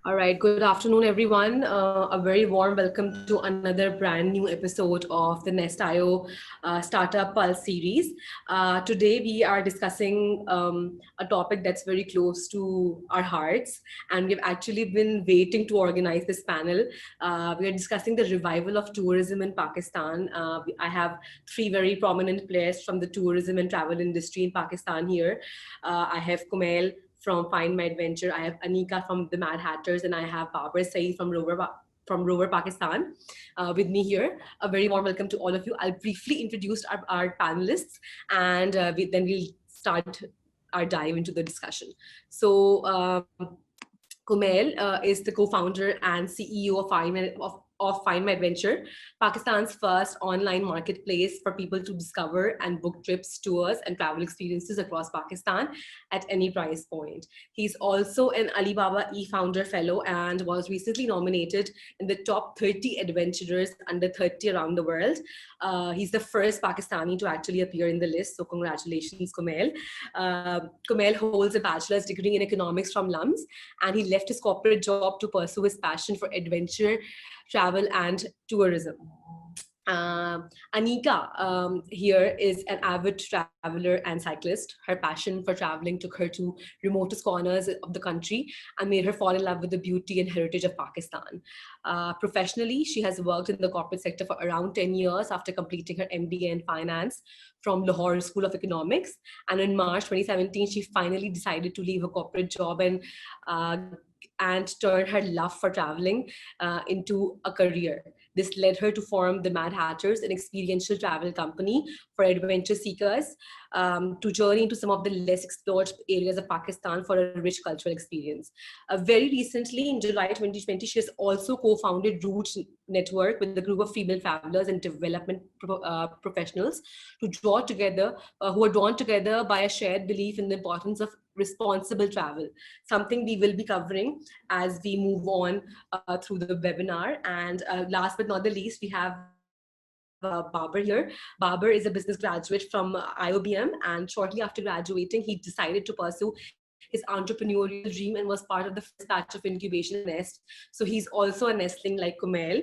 All right, good afternoon, everyone. A very warm welcome to another brand new episode of the Nest.io Startup Pulse series. Today, we are discussing a topic that's very close to our hearts, and we've actually been waiting to organize this panel. We are discussing the revival of tourism in Pakistan. I have three very prominent players from the tourism and travel industry in Pakistan here. I have Kumail from Find My Adventure. I have Anika from the Mad Hatters, and I have Babar Saeed from Rover Pakistan with me here. A very warm welcome to all of you. I'll briefly introduce our panelists, and then we'll start our dive into the discussion. So, Kumail is the co-founder and CEO of Find My Adventure, Pakistan's first online marketplace for people to discover and book trips, tours, and travel experiences across Pakistan at any price point. He's also an Alibaba e-founder fellow and was recently nominated in the top 30 adventurers under 30 around the world. He's the first Pakistani to actually appear in the list, so congratulations, Kumail. Kumail holds a bachelor's degree in economics from LUMS, and he left his corporate job to pursue his passion for adventure, travel, and tourism. Anika here is an avid traveler and cyclist. Her passion for traveling took her to remotest corners of the country and made her fall in love with the beauty and heritage of Pakistan. Professionally, she has worked in the corporate sector for around 10 years after completing her MBA in finance from Lahore School of Economics. And in March 2017, she finally decided to leave her corporate job uh, and turn her love for traveling into a career. This led her to form the Mad Hatters, an experiential travel company for adventure seekers, to journey into some of the less explored areas of Pakistan for a rich cultural experience. Very recently, in July 2020, she has also co-founded Roots Network with a group of female travelers and development professionals to draw together, who are drawn together by a shared belief in the importance of responsible travel, something we will be covering as we move on through the webinar. And last but not the least, we have Babar here. Babar is a business graduate from IOBM, and shortly after graduating, he decided to pursue his entrepreneurial dream and was part of the first batch of incubation at Nest. So he's also a nestling like Kumail.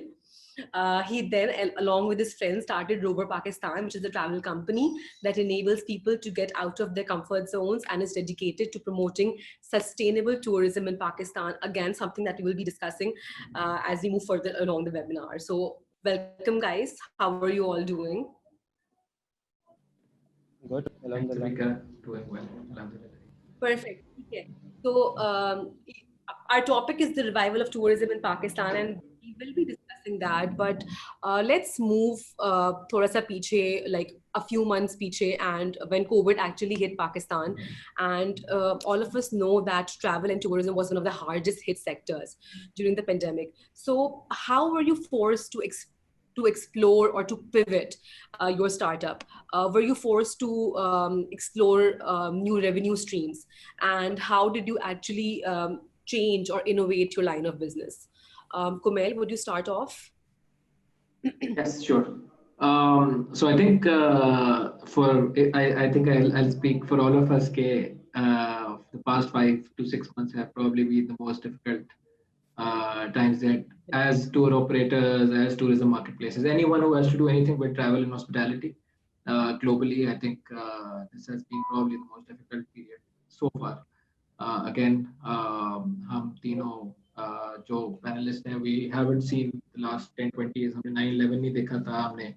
He then, along with his friends, started Rover Pakistan, which is a travel company that enables people to get out of their comfort zones and is dedicated to promoting sustainable tourism in Pakistan. Again, something that we will be discussing as we move further along the webinar. So, welcome, guys. How are you all doing? Good. Thanks, Alhamdulillah. Vika. Doing well. Alhamdulillah. Perfect. Okay. So, our topic is the revival of tourism in Pakistan, and we will be discussing that. But let's move thoda sa piche, like a few months piche, and when COVID actually hit Pakistan, and all of us know that travel and tourism was one of the hardest hit sectors during the pandemic. So, how were you forced to explore or to pivot your startup? Were you forced to explore new revenue streams? And how did you actually change or innovate your line of business? Kumail, would you start off? Yes, sure. So I think I think I'll speak for all of us. The past 5 to 6 months have probably been the most difficult times that as tour operators, as tourism marketplaces, anyone who has to do anything with travel and hospitality globally, I think this has been probably the most difficult period so far. Again, हम तीनों जो panelist हैं we haven't seen the last 10-20 years. हमने 9/11 नहीं देखा था, हमने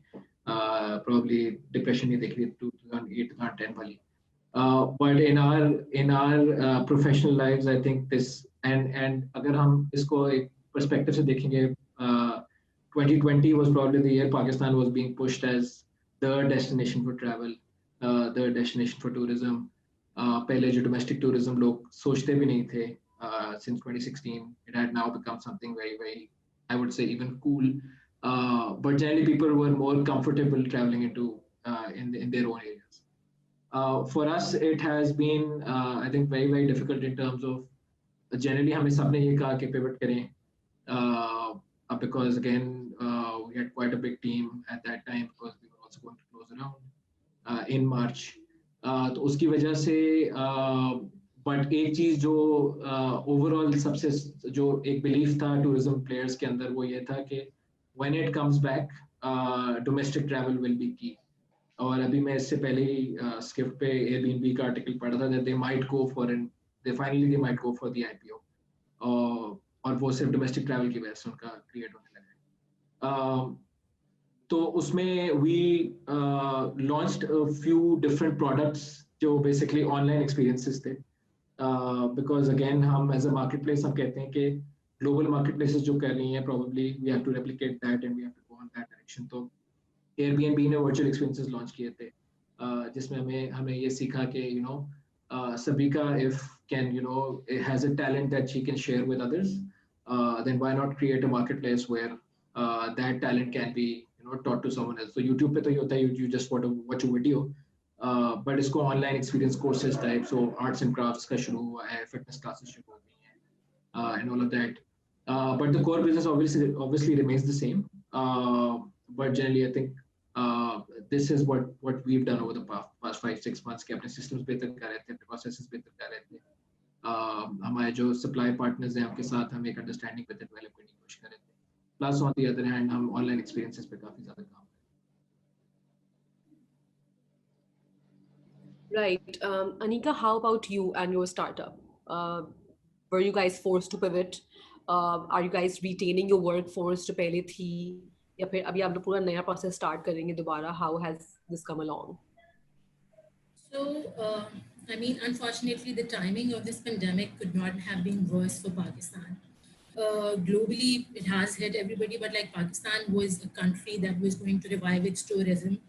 probably depression नहीं देखी थी 2008-2010 वाली. But in our professional lives, I think this and अगर हम इसको एक perspective से देखेंगे, 2020 was probably the year Pakistan was being pushed as the destination for travel, the destination for tourism. पहले जो domestic tourism लोग सोचते भी नहीं थे. Since 2016, it had now become something very, very, I would say, even cool. But generally, people were more comfortable traveling into in their own areas. For us, it has been, I think, very, very difficult in terms of generally हमें सबने ये कहा कि pivot करें, because again we had quite a big team at that time because we were also going to close around in March. तो उसकी वजह से बट एक चीज जो ओवरऑल सबसे जो एक बिलीफ था टूरिज्म प्लेयर्स के अंदर वो ये था कि when it comes back domestic travel will be की. और अभी मैं इससे पहले ही स्किफ्ट पे एयरबीएनबी का आर्टिकल पढ़ा था that they might go for an they finally they might go for the IPO. और वो सिर्फ डोमेस्टिक ट्रैवल की वजह से उनका क्रिएट होने लगा है. तो उसमें we launched a few different products जो बेसिकली ऑनलाइन एक्सपीरियंसेस थे. बिकॉज अगेन हम एज अ मार्केट प्लेस हम कहते हैं कि ग्लोबल मार्केट प्लेसेस जो कर रही हैं probably we have to replicate that and we have to go on that direction. तो एयरबीएनबी ने वर्चुअल एक्सपीरियंसेस लॉन्च किए थे जिसमें हमें हमें ये सीखा कि Sabika if can has a talent that she can share with others, then why not create a marketplace where that talent can be taught to someone else. So YouTube पे तो ये होता है you just watch a video, but इसको online experience courses type, so arts and crafts का शुरू हुआ है, fitness classes शुरू हो गई हैं, and all of that. But the core business obviously remains the same. But generally, I think this is what we've done over the past 5-6 months कि अपने systems बेहतर कर रहे थे, अपने processes बेहतर कर रहे थे. हमारे जो supply partners हैं उनके साथ हम एक understanding बेहतर develop करने की कोशिश कर रहे थे. Plus on the other hand हम online experiences पे काफी ज़्यादा काम कर रहे हैं. Right. Anika, how about you and your startup? Were you guys forced to pivot? Are you guys retaining your workforce जो पहले थी या फिर अभी आप लोग पूरा नया process start करेंगे दोबारा? How has this come along? So, I mean, unfortunately, the timing of this pandemic could not have been worse for Pakistan. Globally, it has hit everybody, but like Pakistan was a country that was going to revive its tourism.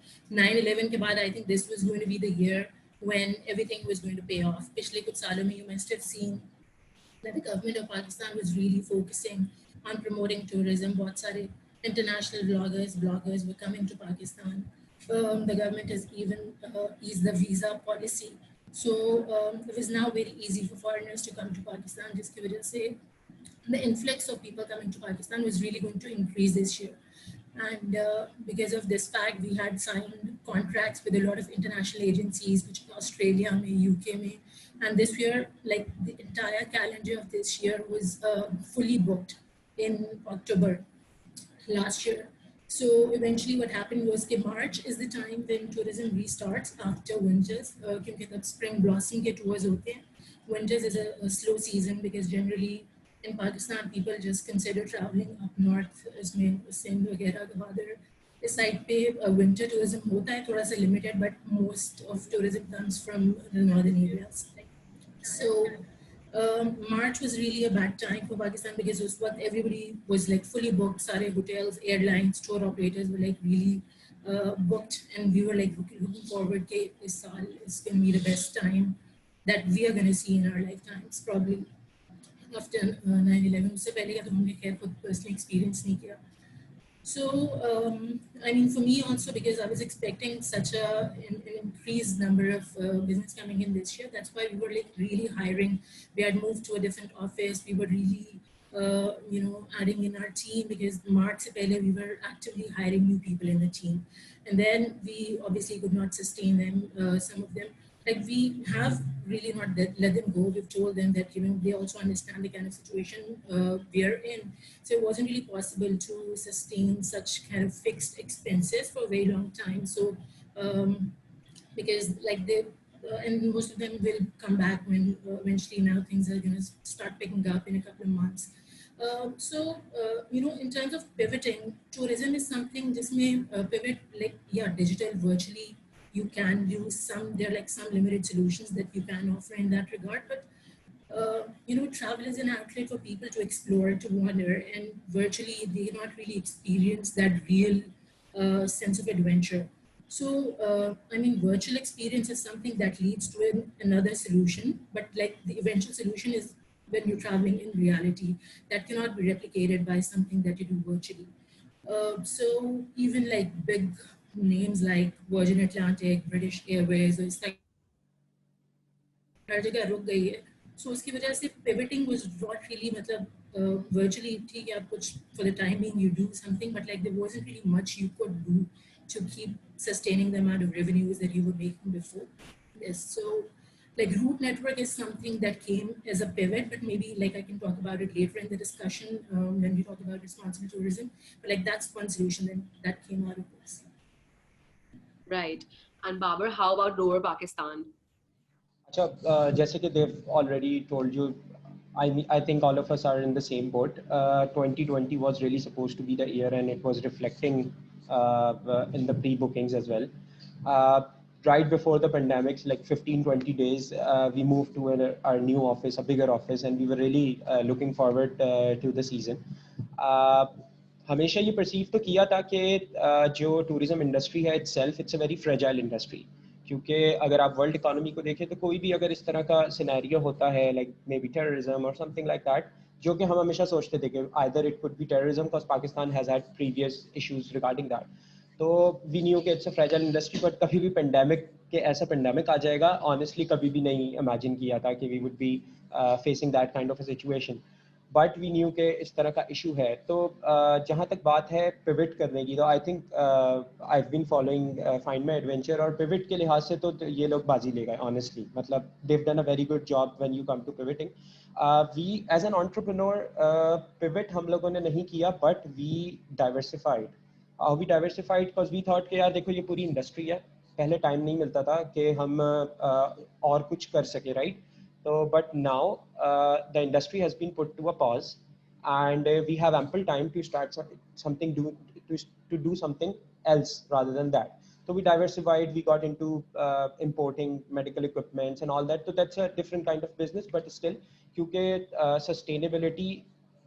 9/11 ke baad, I think this was going to be the year when everything was going to pay off. Pichle kuch saalon mein, you must have seen that the government of Pakistan was really focusing on promoting tourism. Bahut sare international bloggers were coming to Pakistan. The government has even eased the visa policy. So it was now very easy for foreigners to come to Pakistan. Just ki wajah se the influx of people coming to Pakistan was really going to increase this year. And because of this fact, we had signed contracts with a lot of international agencies, which are Australia, UK, and this year, like the entire calendar of this year was fully booked in October last year. So eventually what happened was that March is the time when tourism restarts after winters, because the spring blossom ke tours hote hain. Winters is a slow season because generally in Pakistan, people just consider traveling up north, Sindh वगैरह other इस side पे winter tourism होता है थोड़ा सा limited, but most of tourism comes from the northern areas. So March was really a bad time for Pakistan because it was what everybody was like fully booked. Sare hotels, airlines, tour operators were like really booked, and we were like looking forward to this saal is going to be the best time that we are going to see in our lifetimes, probably. After 9/11, उससे पहले का तो हमने खैर खुद personally experience नहीं किया. So, I mean, for me also, because I was expecting such an increased number of business coming in this year, that's why we were like really hiring. We had moved to a different office. We were really, adding in our team because March se pehle we were actively hiring new people in the team. And then we obviously could not sustain them, some of them. Like we have really not let them go. We've told them that they also understand the kind of situation we're in. So it wasn't really possible to sustain such kind of fixed expenses for a very long time. So because like they and most of them will come back when eventually now things are going to start picking up in a couple of months. In terms of pivoting, tourism is something just may pivot like digital, virtually. You can use there are like some limited solutions that you can offer in that regard, but travel is an outlet for people to explore, to wander, and virtually they not really experience that real sense of adventure. So, virtual experience is something that leads to another solution, but like the eventual solution is when you're traveling in reality, that cannot be replicated by something that you do virtually. So even like big names like Virgin Atlantic, British Airways, it's like हर जगह रुक गई है. So उसकी वजह से pivoting was not really virtually ठीक है आप कुछ for the time being you do something, but like there wasn't really much you could do to keep sustaining the amount of revenues that you were making before. Yes, so like route network is something that came as a pivot, but maybe like I can talk about it later in the discussion when we talk about responsible tourism. But like that's one solution that came out of this. Right. And Babar, how about Lower Pakistan? अच्छा, जैसे कि they've already told you, I think all of us are in the same boat. 2020 was really supposed to be the year, and it was reflecting in the pre-bookings as well. Uh, right before the pandemics, like 15-20 days, we moved to our new office, a bigger office, and we were really looking forward to the season. Uh, हमेशा ये perceive तो किया था कि जो tourism industry है itself it's a very fragile industry, क्योंकि अगर आप वर्ल्ड इकोनॉमी को देखें तो कोई भी अगर इस तरह का सिनेरियो होता है लाइक मे बी टेररिज्म और समथिंग लाइक दैट, जो कि हम हमेशा सोचते थे कि either it could be terrorism because Pakistan has had previous issues regarding that, तो वी न्यू कि it's a fragile industry, but कभी भी पेंडेमिक के ऐसा पेंडेमिक आ जाएगा ऑनेस्टली कभी भी नहीं इमेजिन किया था कि we would be facing that kind of a situation, but we knew के इस तरह का इशू है। तो जहाँ तक बात है पिविट करने की, तो I think I been following find my adventure, और पिविट के लिहाज से तो ये लोग बाजी ले गए ऑनेस्टली, मतलब they've done a very good job when you come to pivoting. We as an entrepreneur pivot हम लोगों ने नहीं किया, but we diversified. We diversified because we thought कि यार देखो ये पूरी इंडस्ट्री है, पहले टाइम नहीं मिलता था कि हम और कुछ कर सके, right? So, but now the industry has been put to a pause, and we have ample time to start something to do something else rather than that. So we diversified. We got into importing medical equipments and all that. So that's a different kind of business, but still, because sustainability,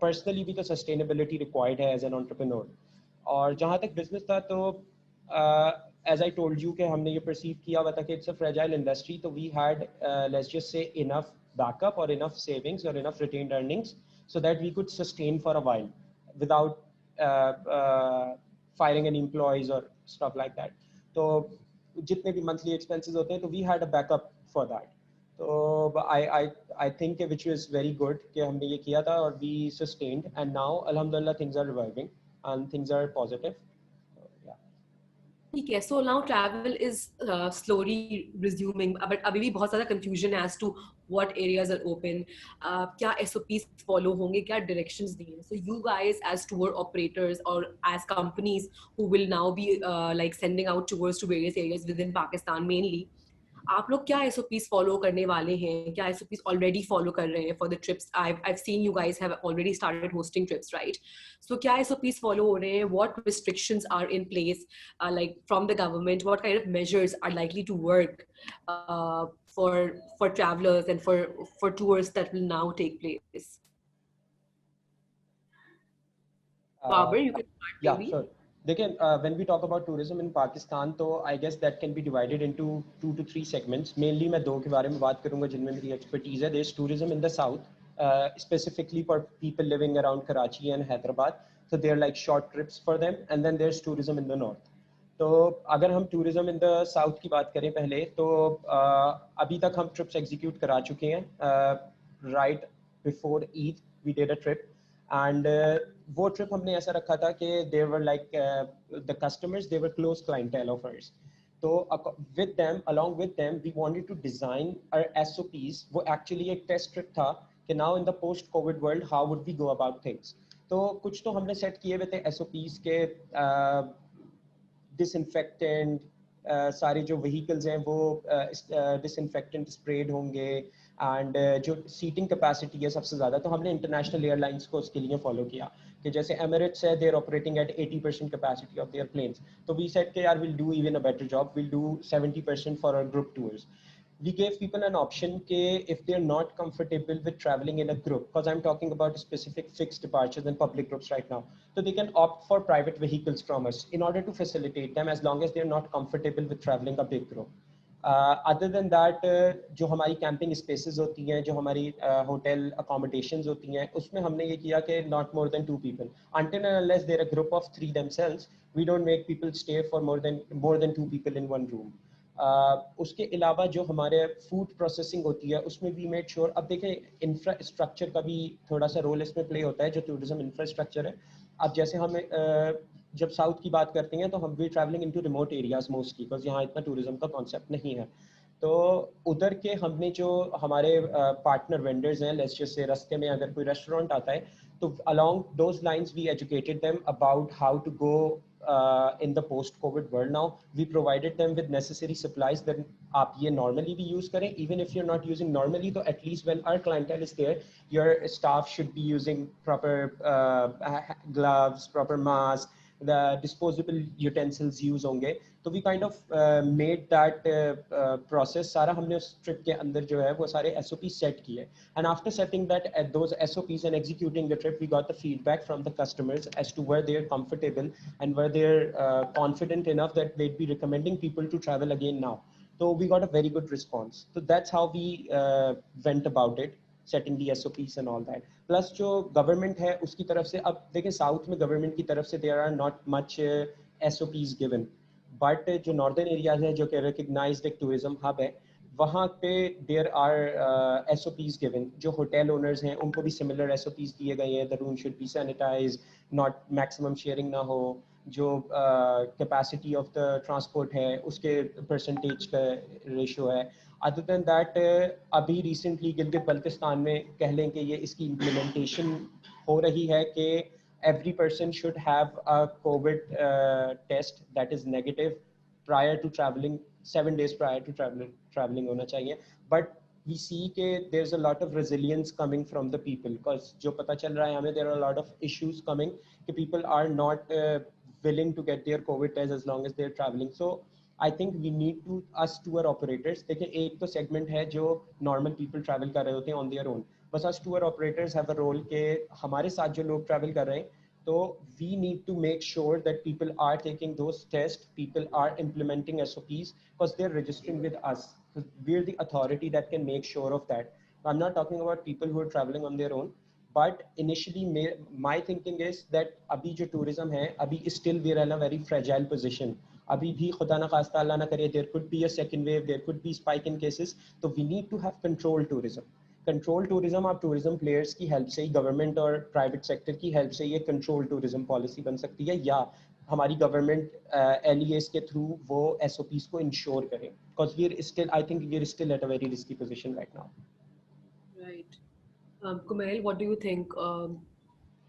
personally, भी तो sustainability required है as an entrepreneur. और जहाँ तक business था तो as I told you कि हमने ये perceive किया हुआ था कि it's a fragile industry, तो we had let's just say enough backup or enough savings or enough retained earnings so that we could sustain for a while without firing any employees or stuff like that. तो जितने भी monthly expenses होते हैं तो we had a backup for that. तो I think which was very good कि हमने ये किया था और we sustained, and now alhamdulillah things are reviving and things are positive. ठीक है, so now travel is slowly resuming, but अभी भी बहुत ज़्यादा confusion as to what areas are open, क्या SOPs follow होंगे, क्या directions दिए. So you guys as tour operators or as companies who will now be like sending out tours to various areas within Pakistan mainly, आप लोग क्या SOPs follow करने वाले हैं, क्या SOPs already follow कर रहे हैं for the trips? I've seen you guys have already started hosting trips, right? So क्या SOPs follow हो रहे हैं? What restrictions are in place, like from the government? What kind of measures are likely to work for travelers and for tours that will now take place? Babar, you can start maybe. Yeah, sure. देखिए, when we talk about tourism in Pakistan, तो I guess that can be divided into 2 to 3 segments. Mainly मैं दो के बारे में बात करूँगा जिनमें मेरी expertise है. There's tourism in the south, specifically for people living around Karachi and Hyderabad. So they're like short trips for them. And then there's tourism in the north. तो अगर हम tourism in the south की बात करें पहले, तो अभी तक हम trips execute करा चुके हैं. Right before Eid, we did a trip. And वो ट्रिप हमने ऐसा रखा था कि they were like the customers, they were close clientele of ours. तो with them, along with them, we wanted to design our SOPs. वो actually एक test trip था कि now in the post COVID world, how would we go about things. तो कुछ तो हमने set किए हुए थे SOPs के disinfectant, सारे जो vehicles हैं वो disinfectant sprayed होंगे, एंड जो सीटिंग कैपेसिटी है सबसे ज़्यादा, तो हमने इंटरनेशनल एयरलाइंस को उसके लिए फॉलो किया कि जैसे एमिरेट्स है, they are operating at 80% capacity of their planes, तो वी सेड कि यार will do even a better job, will do 70% for our group tours. We gave people an option कि if they're not comfortable with traveling in a group, because I'm talking about specific fixed departures and public groups right now, so they can opt for private vehicles from us in order to facilitate them as long as they're not comfortable with traveling a big group. Other than that जो हमारी camping spaces होती हैं, जो हमारी hotel accommodations होती हैं, उसमें हमने ये किया कि not more than 2 people until and unless they're a group of 3 themselves, we don't make people stay for more than 2 people in one room. उसके अलावा जो हमारे फूड प्रोसेसिंग होती है उसमें भी मेड श्योर, अब देखें इंफ्रास्ट्रक्चर का भी थोड़ा सा रोल इसमें प्ले होता है, जो टूरिज्म इंफ्रास्ट्रक्चर है. अब जैसे हम जब साउथ की बात करते हैं तो हम we travelling into remote areas mostly, because यहाँ इतना टूरिज्म का कॉन्सेप्ट नहीं है. तो उधर के हमने जो हमारे पार्टनर वेंडर्स हैं, लेट्स जस्ट से रास्ते में अगर कोई रेस्टोरेंट आता है, तो along those lines we educated them about how to go in the post COVID world. Now we provided them with necessary supplies that आप ये normally भी use करें, even if you're not using normally, तो at least when our clientele is there, your staff should be using proper gloves, proper mask, the disposable utensils use होंगे. तो we kind of made that process, सारा हमने उस trip के अंदर जो है वो सारे SOPs set किए. And after setting that at those SOPs and executing the trip, we got the feedback from the customers as to where they're comfortable and where they're confident enough that they'd be recommending people to travel again now. So we got a very good response. So that's how we went about it, setting the SOPs and all that. Plus जो government है उसकी तरफ से, अब देखें south में government की तरफ से there are not much SOPs given, but जो northern areas है जो कि recognized एक tourism hub है, वहाँ पे there are SOPs given. जो hotel owners हैं उनको भी similar SOPs दिए गए हैं. The room should be sanitized, not maximum sharing ना हो. जो capacity of the transport है उसके percentage का ratio है. Other than that, अभी recently गिलगित बल्तिस्तान में कह लें कि ये इसकी implementation हो रही है कि every person should have a COVID test that is negative prior to traveling, 7 days prior to traveling होना चाहिए. But we see कि there's a lot of resilience coming from the people, because जो पता चल रहा है हमें, there are a lot of issues coming कि people are not willing to get their COVID test as long as they're traveling. So I think we need to, us tour operators, देखिए एक तो segment है जो normal people travel कर रहे होते हैं on their own, बस us tour operators have a role कि हमारे साथ जो लोग travel कर रहे हैं, तो we need to make sure that people are taking those tests, people are implementing SOPs, because they're registering with us. We're the authority that can make sure of that. I'm not talking about people who are traveling on their own, but initially my thinking is that अभी जो tourism है, अभी still we're in a very fragile position. अभी भी खुदा ना खास्ता अल्लाह ना करे, there could be a second wave, there could be spike in cases, तो we need to have controlled tourism. Control tourism, आप टूरिज्म प्लेयर्स की हेल्प से ही, गवर्नमेंट और प्राइवेट सेक्टर की हेल्प से ये कंट्रोल टूरिज्म पॉलिसी बन सकती है, या हमारी गवर्नमेंट LEAs के थ्रू वो SOPs को इंश्योर करें, because we are still, I think we are still at a very risky position right now. Right. Kumail, what do you think?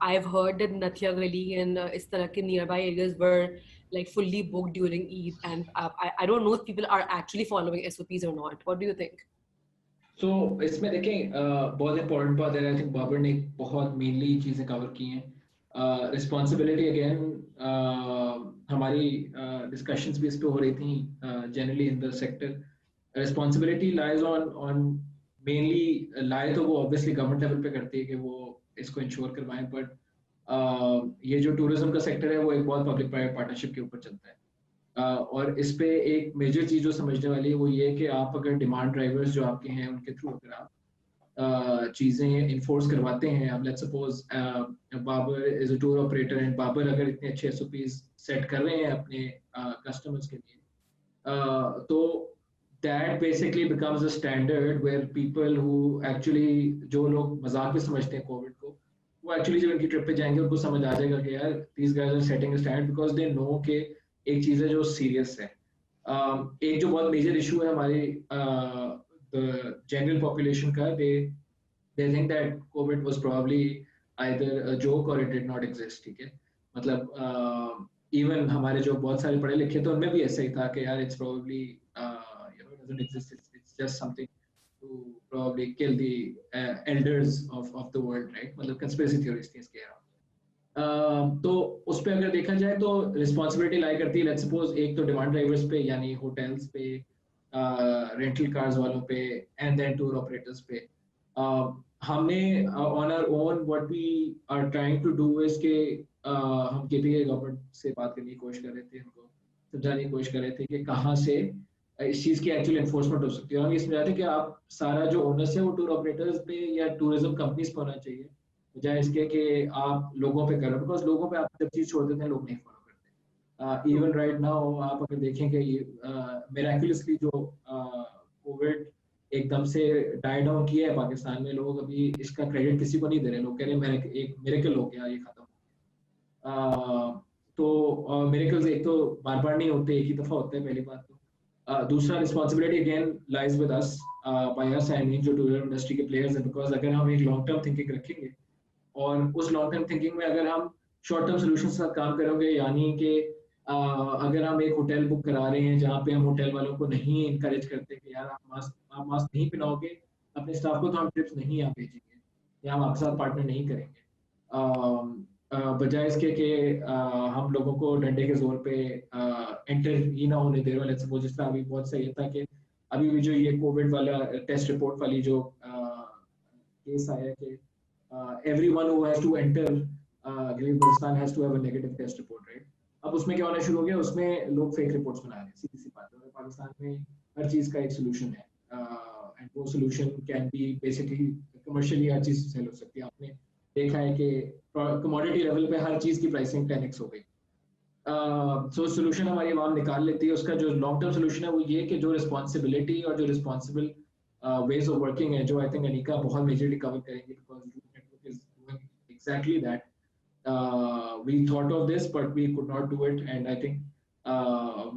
I've heard that Nathia Gali and is तरह के nearby areas were like fully booked during Eid, and I don't know if people are actually following SOPs or not. What do you think? So इसमें देखें बहुत important बात है, I think Babar ने बहुत mainly चीज़ें कवर की हैं. रिस्पॉन्सिबिलिटी अगेन हमारी डिस्कशंस भी इस पे हो रही थी generally in the sector. Responsibility lies on mainly लाए तो वो ऑब्वियसली गवर्नमेंट लेवल पे करती है कि वो इसको इंश्योर करवाएं, बट ये जो टूरिज्म का सेक्टर है वो एक बहुत पब्लिक प्राइवेट पार्टनरशिप के ऊपर चलता है. और इस पे एक मेजर चीज़ जो समझने वाली है वो ये है कि आप अगर डिमांड ड्राइवर्स जो आपके हैं उनके थ्रू अगर आप चीज़ें इन्फोर्स करवाते हैं, आप let's suppose Babar is a tour operator and Babar अगर इतने अच्छे SOPs सेट कर रहे हैं अपने कस्टमर्स के लिए, तो that basically becomes a standard where people who actually, जो लोग मजाक में समझते हैं कोविड को, वो एक्चुअली जब उनकी ट्रिप पे जाएंगे उनको समझ आ जाएगा कि यार these guys are setting a standard, because they know के एक चीज़ है जो सीरियस है. एक जो बहुत मेजर इशू है हमारी जनरल पॉपुलेशन का, they think that COVID was probably either a joke or it did not exist. ठीक है, मतलब इवन हमारे जो बहुत सारे पढ़े लिखे थे उनमें भी ऐसा ही था कि यार it's probably doesn't exist, it's just something to probably kill the elders of the world, right? मतलब conspiracy theories थी इसके. तो उस पर अगर देखा जाए तो रिस्पॉन्सिबिलिटी लाई करती है लेट्स सपोज एक तो डिमांड ड्राइवर्स पे यानी होटल्स पे, रेंटल कार्स वालों पे, एंड देन टूर ऑपरेटर्स पे. हमने on our own what we are trying to do is के हम KPI गवर्नमेंट से बात करने की कोशिश कर रहे थे, उनको समझाने की कोशिश कर रहे थे कि कहाँ से इस चीज़ की एक्चुअल एनफोर्समेंट हो सकती है. हम ये समझाते कि आप सारा जो ओनर्स है वो टूर ऑपरेटर्स पे या टूरिज्म कंपनीज पे होना चाहिए, बजाय इसके कि आप लोगों पे करो, बिकॉज लोगों पे आप जब चीज़ छोड़ देते हैं लोग नहीं फॉलो करते. इवन राइट नाउ आप अगर देखें कि मिराकुलसली जो कोविड एकदम से डाई डाउन किया है पाकिस्तान में, लोग अभी इसका क्रेडिट किसी को नहीं दे रहे. लोग कह रहे हैं एक मिरेकल हो गया, ये खत्म हो गया. तो मिरेकल्स एक तो बार बार नहीं होते, एक ही दफ़ा होते हैं पहली बात. तो दूसरा responsibility again lies with us by us, I mean जो टूरिज्म इंडस्ट्री के प्लेयर्स हैं, बिकॉज अगर हम एक लॉन्ग टर्म थिंकिंग रखेंगे और उस लॉन्ग टर्म थिंकिंग में अगर हम शॉर्ट टर्म सोल्यूशन के साथ काम करेंगे, यानी कि अगर हम एक होटल बुक करा रहे हैं जहाँ पे हम होटल वालों को नहीं इनकरेज करते कि यार आप मास्क नहीं पहनाओगे अपने स्टाफ को तो हम ट्रिप्स नहीं यहाँ भेजेंगे या हम आपके साथ पार्टनर नहीं करेंगे, बजाय इसके कि हम लोगों को डंडे के जोर पे एंटर ही ना होने दे रहे। वो जिस तरह अभी बहुत सही था कि अभी भी जो ये कोविड वाला टेस्ट रिपोर्ट वाली जो केस आया कि everyone who has to enter Pakistan has to have a negative test report, right? अब उसमें क्या होना शुरू हो गया, उसमें लोग फेक रिपोर्ट्स बना रहे हैं, सीधी सी बात है। पाकिस्तान में हर चीज का एक सोल्यूशन है एंड वो solution can be basically commercially हर चीज सेल हो सकती है। आपने देखा है कि कमोडिटी लेवल पे हर चीज की प्राइसिंग 10x हो गई। सो सोल्यूशन हमारी आवाम निकाल लेती है। उसका जो लॉन्ग टर्म सोल्यूशन है वो ये कि जो रिस्पॉन्सिबिलिटी और जो रिस्पॉन्सिबल ways of working है, जो I think अनिका बहुत मेजरली कवर करेंगे, because Root Network is doing exactly that. We thought of this but we could not do it, and I think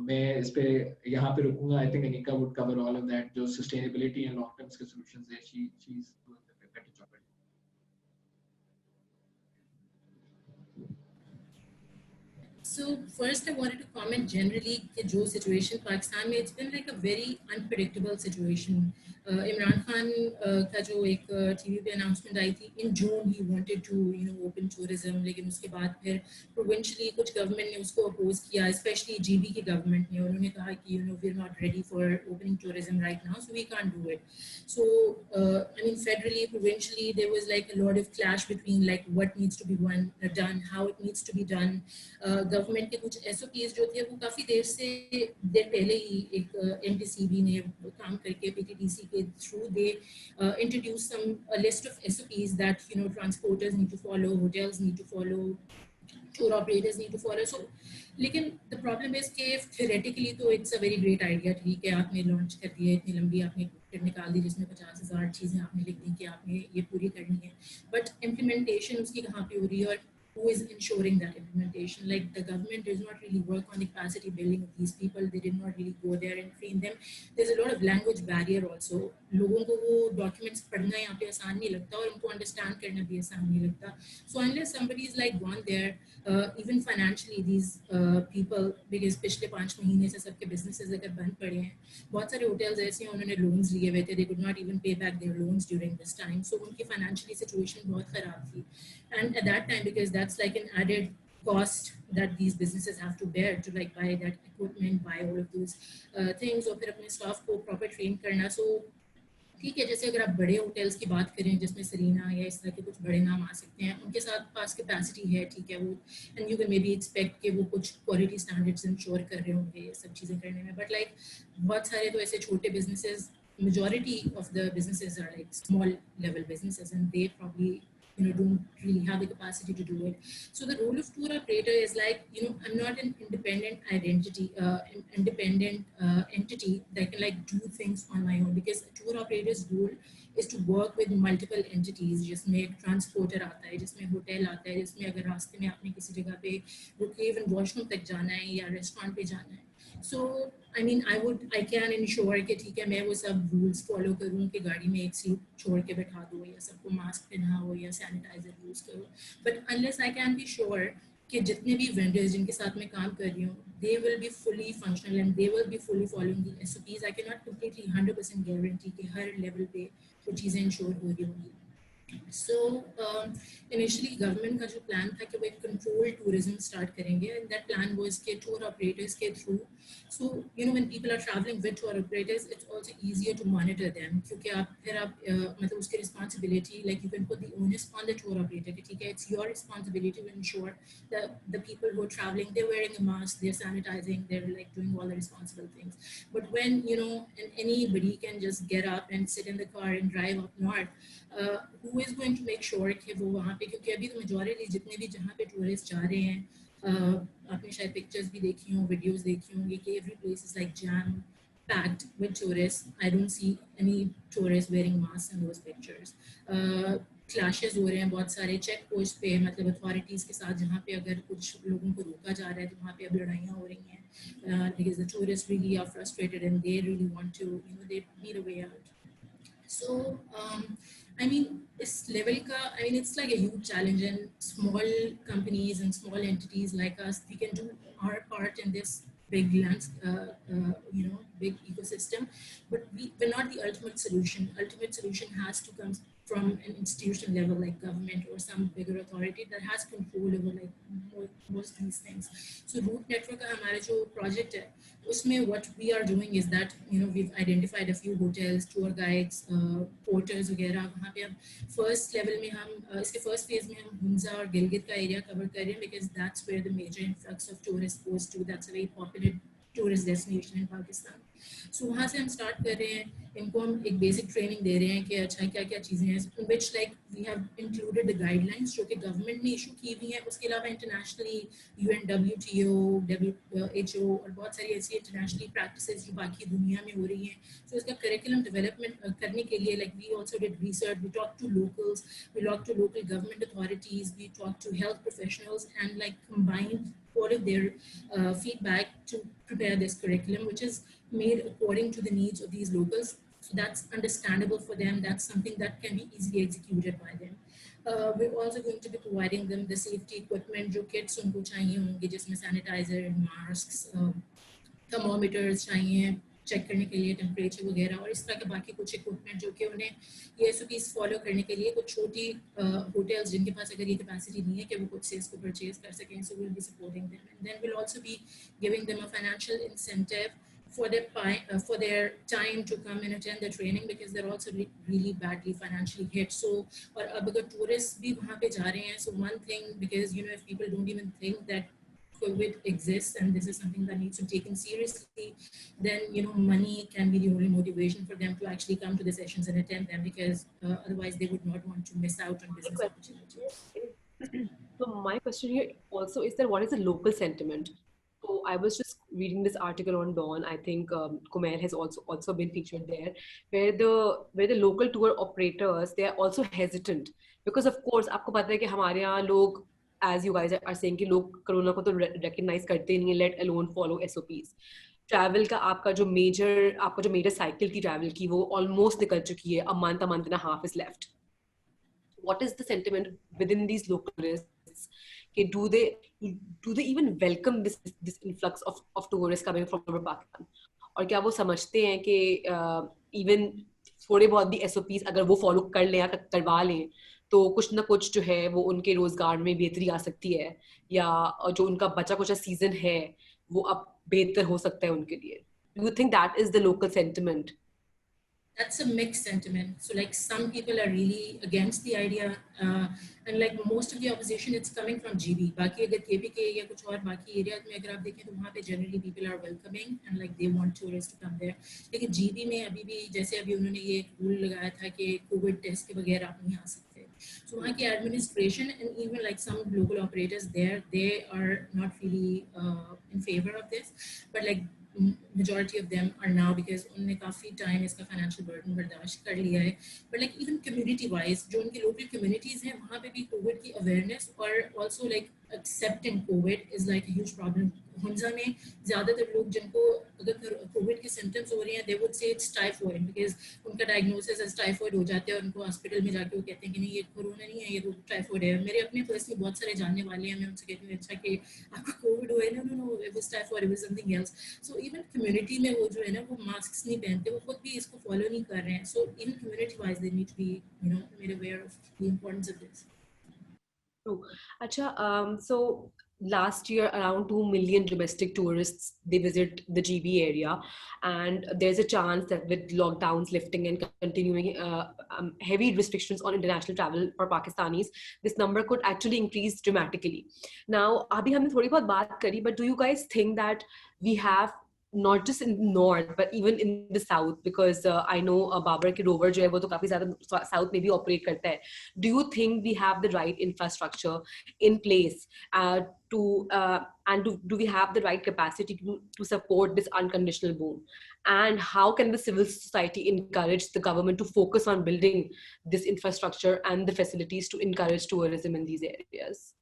मैं इस पे यहाँ पे रुकूंगा। I think Anika would cover all of that, जो sustainability and long term के solutions है, she's doing the better job. So first, I wanted to comment generally कि जो situation पाकिस्तान में, it's been like a very unpredictable situation. Imran Khan का जो एक TV पे announcement आई थी in June, he wanted to open tourism, लेकिन उसके बाद फिर provincially कुछ government ने उसको oppose किया, especially GB की government ने, उन्होंने कहा कि we're not ready for opening tourism right now, so we can't do it. So I mean federally, provincially, there was like a lot of clash between like what needs to be done, how it needs to be done. Government के कुछ SOPs जो थे वो काफ़ी देर पहले ही एक NTCB ने काम करके PTDC के through they introduce a list of SOPs that transporters need to follow, hotels need to follow, tour operators need to follow. So लेकिन the problem is कि theoretically तो it's a very great idea, ठीक है, आपने launch कर दिया, इतनी लंबी आपने निकाल दी जिसमें 50,000 चीज़ें आपने लिख दी कि आपने ये पूरी करनी है, बट इम्प्लीमेंटेशन उसकी कहाँ पे हो रही है और who is ensuring that implementation? Like the government does not really work on the capacity building of these people. They did not really go there and train them. There's a lot of language barrier also. लोगों को वो documents पढ़ना यहाँ पे आसान नहीं लगता और उनको understand करना भी आसान नहीं लगता. So unless somebody is like gone there, even financially these people, because पिछले 5 महीने से सबके businesses अगर बंद पड़े हैं, बहुत सारे hotels ऐसे हैं उन्होंने loans लिए हुए थे, they could not even pay back their loans during this time. So उनकी financially situation बहुत खराब थी. And at that time, because that's like an added cost that these businesses have to bear to like buy that equipment, buy all of those things, और फिर अपने staff को proper train करना. So ठीक है, जैसे अगर आप बड़े होटल्स की बात करें जिसमें सरीना या इस तरह के कुछ बड़े नाम आ सकते हैं, उनके साथ पास कैपेसिटी है, ठीक है, वो and you can may be expect कि वो कुछ क्वालिटी स्टैंडर्ड्स इंश्योर कर रहे होंगे ये सब चीज़ें करने में, बट लाइक बहुत सारे तो ऐसे छोटे businesses, majority of the businesses are like small level businesses and they probably don't really have the capacity to do it. So the role of tour operator is like, I'm not an independent entity that can like do things on my own, because a tour operator's role is to work with multiple entities, जिसमें एक transporter आता है, जिसमें hotel आता है, जिसमें अगर रास्ते में आपने किसी जगह पे रुके इवन वॉशरूम तक जाना है या रेस्टोरेंट पे जाना है, so I mean I can ensure कि ठीक है मैं वो सब rules follow करूँ कि गाड़ी में एक सीट छोड़ के बैठा दो या सबको मास्क पहनाओ या सैनिटाइजर यूज करो, but unless I can be sure कि जितने भी vendors जिनके साथ मैं काम कर रही हूँ, they will be fully functional and they will be fully following the SOPs, I cannot completely 100% guarantee कि हर level पे वो चीज़ें ensure हो रही होंगी. So initially government का जो plan था कि वो एक controlled tourism start करेंगे, and that plan was कि tour operators के through, so when people are traveling with tour operators it's also easier to monitor them, क्योंकि आप फिर आप मतलब उसकी responsibility, like you can put the onus on the tour operator कि ठीक है, it's your responsibility to ensure that the people who are traveling, they're wearing a mask, they're sanitizing, they're like doing all the responsible things. But when and anybody can just get up and sit in the car and drive up north, who is going to make sure कि वो वहाँ पे, क्योंकि अभी तो majority जितने भी जहाँ पे टूरिस्ट जा रहे हैं, आपने शायद पिक्चर्स भी देखी हों, वीडियोस देखी होंगी कि every place is like jam packed with tourists. I don't see any tourists wearing masks in those pictures. Clashes हो रहे हैं बहुत सारे चेक पोस्ट पे, मतलब अथॉरिटीज़ के साथ, जहाँ पे अगर कुछ लोगों को रोका जा रहा है तो वहाँ पे अब लड़ाइयाँ हो रही हैं, because the tourists really are frustrated and they really want to, you know, they need a way out. So I mean, this level ka, I mean, it's like a huge challenge, and small companies and small entities like us, we can do our part in this big you know, big ecosystem, but we're not the ultimate solution. Ultimate solution has to come from an institution level like government or some bigger authority that has control over like most these things. So root network का हमारा जो project है, उसमें what we are doing is that, you know, we've identified a few hotels, tour guides, porters वगैरह. वहाँ पे हम first level में हम इसके first phase में हम हुंजा और गिलगित का area cover कर रहे हैं, because that's where the major influx of tourists goes to. That's a very popular tourist destination in Pakistan. So वहाँ से हम start कर रहे हैं, इनको हम एक basic training दे रहे हैं कि अच्छा क्या क्या चीज़ें हैं, in which like we have included the guidelines जो कि government ने issue की हुई हैं, उसके अलावा internationally UNWTO, WHO और बहुत सारी ऐसी internationally practices जो बाकी दुनिया में हो रही हैं. So इसका curriculum development करने के लिए, like we also did research, we talked to locals, we talked to local government authorities, we talked to health professionals, and like combined all of their feedback to prepare this curriculum, which is made according to the needs of these locals. So that's understandable for them. That's something that can be easily executed by them. We're also going to be providing them the safety equipment, जो kits उनको चाहिए होंगे, जिसमें sanitizer, masks, thermometers चाहिए check करने के लिए temperature वगैरह, और इस तरह के बाकी कुछ इक्विपमेंट जो कि उन्हें ये SOPs फॉलो करने के लिए कुछ छोटी होटल्स जिनके पास अगर ये कैपेसिटी नहीं है कि वो कुछ से इसको परचेज कर सकें, so will be supporting them, and then will also be giving them a financial incentive for their time to come and attend the training, because they're also really badly financially hit. So और अब अगर tourists भी वहाँ पे जा रहे हैं, so one thing, because you know, if people don't even think that COVID exists and this is something that needs to be taken seriously, then you know, money can be the only motivation for them to actually come to the sessions and attend them, because otherwise they would not want to miss out on business opportunities. So my question here also is that what is the local sentiment? So I was just reading this article on Dawn. I think Kumail has also been featured there, where the local tour operators, they are also hesitant, because of course आपको पता है कि हमारे यहाँ लोग, as you guys are saying, कि लोग corona को तो recognize करते नहीं, let alone follow SOPs. Travel का आपका जो मेजर साइकिल की ट्रैवल की, वो ऑलमोस्ट निकल चुकी है. a month and a half is left. What is the sentiment within these localists? Okay, do they even welcome this influx of tourists coming from over Pakistan? और क्या वो समझते हैं कि even थोड़े बहुत भी SOPs अगर वो फॉलो कर लें या करवा लें, तो कुछ ना कुछ जो है वो उनके रोजगार में बेहतरी आ सकती है, या जो उनका बचा कुचा सीजन है वो अब बेहतर हो सकता है उनके लिए? Do you think that is the local sentiment? That's a mixed sentiment. So like some people are really against the idea, and like most of the opposition, it's coming from GB. बाकी अगर KPK या कुछ और बाकी areas में अगर आप देखें तो वहाँ पे generally people are welcoming and like they want tourists to come there. लेकिन GB में अभी भी जैसे अभी उन्होंने ये rule लगाया था कि COVID test के बगैर आप नहीं आ सकते. So वहाँ की administration and even like some local operators there, they are not really in favor of this, but like majority of them are now, because उन्होंने काफ़ी time इसका financial burden बर्दाश्त कर लिया है. But like even community wise, जो उनके local communities हैं, वहाँ पे भी COVID की awareness और also like accepting COVID is like a huge problem. Hunza में ज़्यादातर लोग जिनको अगर COVID के symptoms हो रहे हैं, they would say it's typhoid, because उनका diagnosis as typhoid हो जाता है और उनको hospital में जाके वो कहते हैं कि नहीं ये कोरोना नहीं है, ये तो typhoid है. मेरे अपने पर्सनली बहुत सारे जानने वाले हैं, मैं उनसे कहती हूँ अच्छा कि आपको COVID हुआ है? No, it was typhoid, it was something else. So even community में वो जो है ना, वो masks नहीं पहनते, वो खुद भी इसको follow नहीं कर रहे हैं. So even community wise they need to be, you know, made aware of the importance of this. True. Acha, so last year around 2 million domestic tourists, they visit the GB area, and there's a chance that with lockdowns lifting and continuing heavy restrictions on international travel for Pakistanis, this number could actually increase dramatically. Now, abhi humne thodi bahut baat kari, but do you guys think that we have, not just in the north but even in the south, because I know Babar ke rover jo hai wo to kafi zyada south mein bhi operate karta hai. Do you think we have the right infrastructure in place do we have the right capacity to support this unconditional boom? and how can the civil society encourage the government to focus on building this infrastructure and the facilities to encourage tourism in these areas?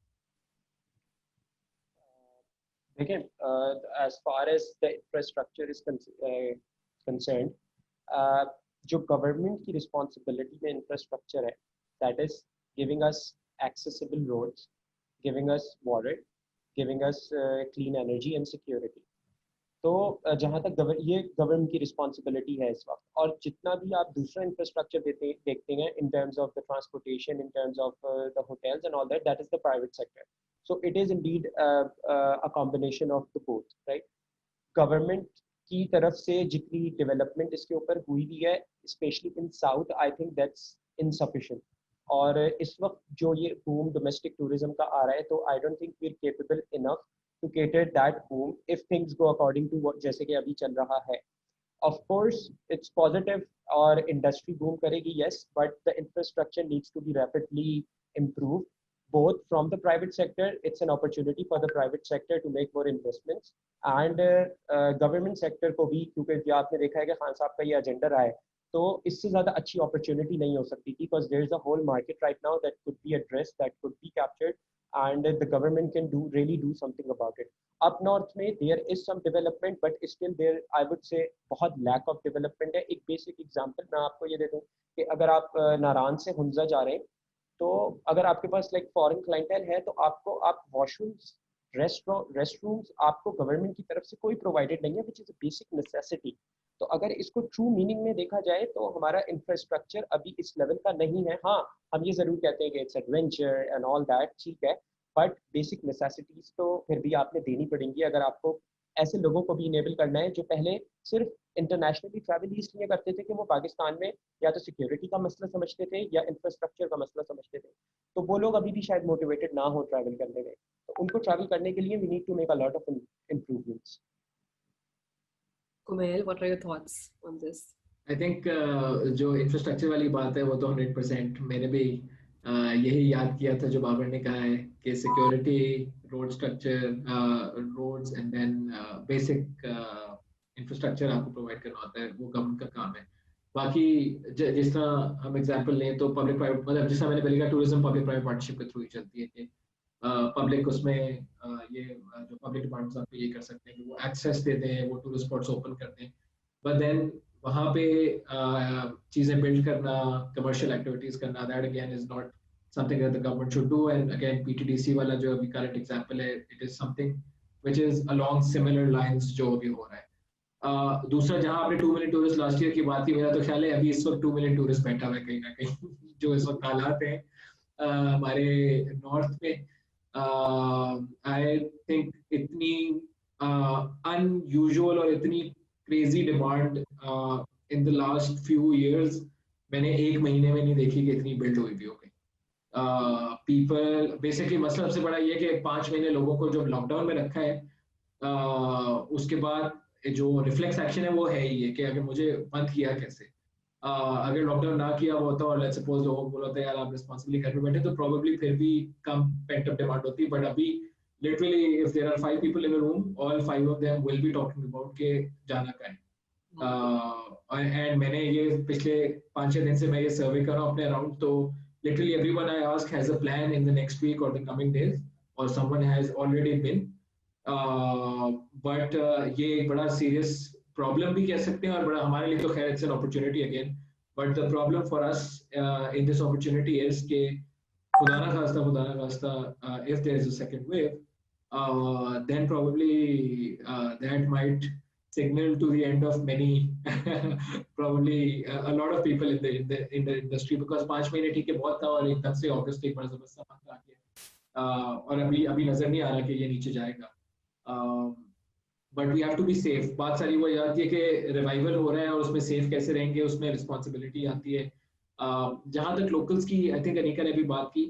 Again, as far as the infrastructure is concerned, जो government की responsibility में infrastructure है, that is giving us accessible roads, giving us water, giving us clean energy and security. तो जहाँ तक ये government की responsibility है इस वक्त, और जितना भी आप दूसरा इंफ्रास्ट्रक्चर देखते हैं in terms of the transportation, in terms of the hotels and all that, that is the private sector. So it is indeed a combination of the both, right. Government की तरफ से जितनी डेवलपमेंट इसके ऊपर हुई भी है, specially in south, I think that's insufficient. और इस वक्त जो ये बूम डोमेस्टिक टूरिज्म का आ रहा है, तो I don't think we are capable enough to cater that boom if things go according to what जैसे कि अभी चल रहा है. Of course, it's positive और industry boom करेगी, yes, but the infrastructure needs to be rapidly improved. Both from the private sector, it's an opportunity for the private sector to make more investments, and government sector को भी, क्योंकि आपने देखा है कि खान साहब का ये एजेंडा रहा है, तो इससे ज़्यादा अच्छी अपॉर्चुनिटी नहीं हो सकती थी, because there is a whole market right now that could be addressed, that could be captured, and the government can really do something about it. Up north में there is some development, but still there, I would say, बहुत lack of development है. एक basic example मैं आपको ये दे दूँ कि अगर आप नारायण से हुंजा जा रहे हैं, तो अगर आपके पास like foreign clientele है, तो आप washrooms, restrooms आपको गवर्नमेंट की तरफ से कोई प्रोवाइडेड नहीं है, which is a basic necessity. तो अगर इसको ट्रू मीनिंग में देखा जाए, तो हमारा इंफ्रास्ट्रक्चर अभी इस लेवल का नहीं है. हाँ, हम ये जरूर कहते हैं कि it's adventure and all that, ठीक है, बट बेसिक नेसेसिटीज तो फिर भी आपने देनी पड़ेंगी अगर आपको ऐसे लोगों को भी इनेबल करना है जो पहले सिर्फ इंटरनेशनली ट्रैवल इसलिए करते थे कि वो पाकिस्तान में या तो सिक्योरिटी का मसला समझते थे या इंफ्रास्ट्रक्चर का मसला समझते थे. तो वो लोग अभी भी शायद मोटिवेटेड ना हो ट्रैवल करने में. तो उनको ट्रैवल करने के लिए we need to make a lot of improvements. Kumail, what are your thoughts on this? I think जो इंफ्रास्ट्रक्चर वाली बात है वो तो 100% मैंने भी यही याद किया था जो बाबर ने कहा है कि security, road structure, roads and then basic infrastructure आपको प्रोवाइड करना होता है, वो गवर्नमेंट का काम है. बाकी जिस तरह हम एग्जांपल लें तो पब्लिक प्राइवेट, मतलब जिस तरह मैंने पहले कहा, टूरिज्म पब्लिक प्राइवेट पार्टनरशिप के थ्रू ही चलती है कि पब्लिक उसमें ये जो पब्लिक डिपार्टमेंट्स आपको ये कर सकते हैं कि वो एक्सेस देते हैं, वो टूरिस्ट स्पॉट्स ओपन करते हैं, बट देन वहाँ पे चीज़ें बिल्ड करना, कमर्शियल एक्टिविटीज़ करना, that again is not something that the government should do. And again PTDC वाला जो अभी करंट एग्जांपल है, it is something which is along similar lines जो अभी हो रहा है. दूसरा, जहाँ आपने 2 मिलियन टूरिस्ट लास्ट ईयर की बात की, मेरा तो ख्याल है अभी इस वक्त 2 मिलियन टूरिस्ट बैठा हुआ है कहीं ना कहीं जो इस वक्त हालात हैं हमारे नॉर्थ में. आई थिंक इतनी अनयूजुअल और इतनी crazy demand in the last few years मैंने एक महीने में नहीं देखी कि इतनी बिल्ड हुई भी हो गई. पीपल बेसिकली, मसला सबसे बड़ा ये कि 5 महीने लोगों को जो लॉकडाउन में रखा है, उसके बाद जो रिफ्लेक्स एक्शन है वो है ही है कि अगर मुझे बंद किया कैसे. अगर लॉकडाउन ना किया हुआ होता और लेट्स सपोज लोगों को बोला होता यार आप रिस्पांसिबली घर पे बैठे, तो प्रोबेबली फिर भी कम पेंट अप डिमांड होती. बट अभी literally if there are 5 people in a room, all 5 of them will be talking about के जाना कहाँ है. एंड मैंने ये पिछले 5-6 दिन से मैं ये सर्वे कर रहा हूँ अपने अराउंड, तो literally everyone I ask has a plan in the next week और द कमिंग डेज, और someone has already been. But ये एक बड़ा सीरियस प्रॉब्लम भी कह सकते हैं, और बड़ा हमारे लिए तो खैर it's an opportunity again, but the problem for us in this opportunity is के खुदा ना खास्ता if there is a second wave, then probably that might signal to the end of many probably a lot of people in the industry, because 5 महीने ठीक है बहुत था, और एकदम से अगस्त एक बड़ा जबरदस्त मंथ आ गया, और अभी नजर नहीं आ रहा कि ये नीचे जाएगा. But we have to be safe. बात सारी वो आती है कि रिवाइवल हो रहा है और उसमें सेफ कैसे रहेंगे, उसमें रिस्पॉन्सिबिलिटी आती है. जहाँ तक लोकल्स की, आई थिंक अनिका ने भी बात की,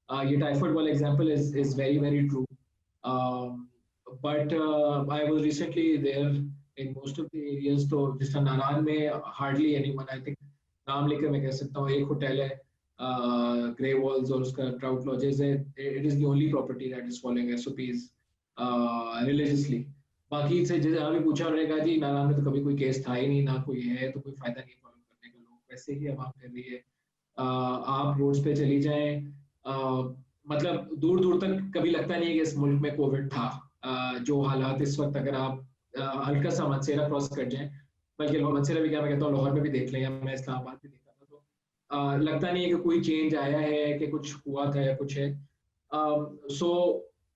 ये टाइफॉइड वाला example is very true. But I was recently there in most of the areas. तो जिस तरह नारायण में हार्डली एनीवन, आई थिंक नाम लेकर मैं कह सकता हूँ, एक होटल है ग्रे वॉल्स और उसका ट्राउट लॉजेस है. It is the only property that is following SOPs religiously. बाकी से जहाँ भी पूछा उन्होंने कहा जी नागालैंड में तो कभी कोई केस था ही नहीं, ना कोई है, तो कोई फायदा नहीं फॉलो करने का, लोग वैसे ही अब आप कर रही है। आप रोड्स पे चली जाएं, मतलब दूर दूर तक कभी लगता नहीं है कि इस मुल्क में कोविड था। जो हालात इस वक्त, अगर आप हल्का सा मनसेरा क्रॉस कर जाएं, बल्कि मनसेरा भी क्या, मैं कहता हूँ लाहौर में भी देख लें, या मैं इस्लामाबाद भी देखा था, तो लगता नहीं है कि कोई चेंज आया है, कि कुछ हुआ था या कुछ है। So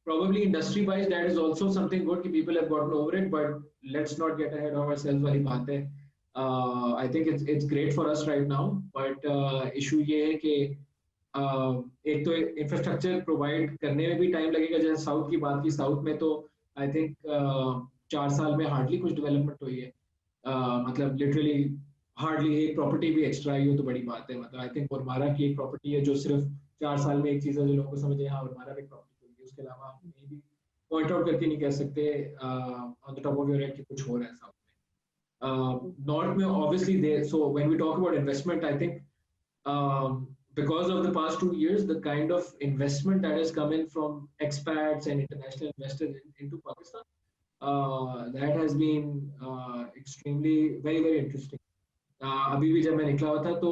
probably industry wise that is also something good कि people have gotten over it, but let's not get ahead of ourselves वाली बात है। I think it's great for us right now, but issue ये है कि एक तो infrastructure provide करने में भी टाइम लगेगा। जैसे साउथ की बात की, साउथ में तो आई थिंक 4 साल में हार्डली कुछ डेवलपमेंट हुई है। मतलब लिटरली हार्डली एक प्रॉपर्टी भी एक्स्ट्रा आई हो तो बड़ी बात है। मतलब आई थिंक मुरमारा की एक प्रॉपर्टी है जो सिर्फ 4 साल में एक चीज है जो लोगों को समझ आए, हाँ मुरमारा भी प्रॉपर्टी होगी, उसके अलावा आप कहीं भी पॉइंट आउट करके नहीं कह सकते on the top of your head कि कुछ हो रहा है साउथ में। नॉर्थ में obviously they, so when we talk about investment, I think because of the past 2 years, the kind of investment that has come in from expats and international investors into Pakistan, that has been extremely very interesting. अभी भी जब मैं निकला हुआ था तो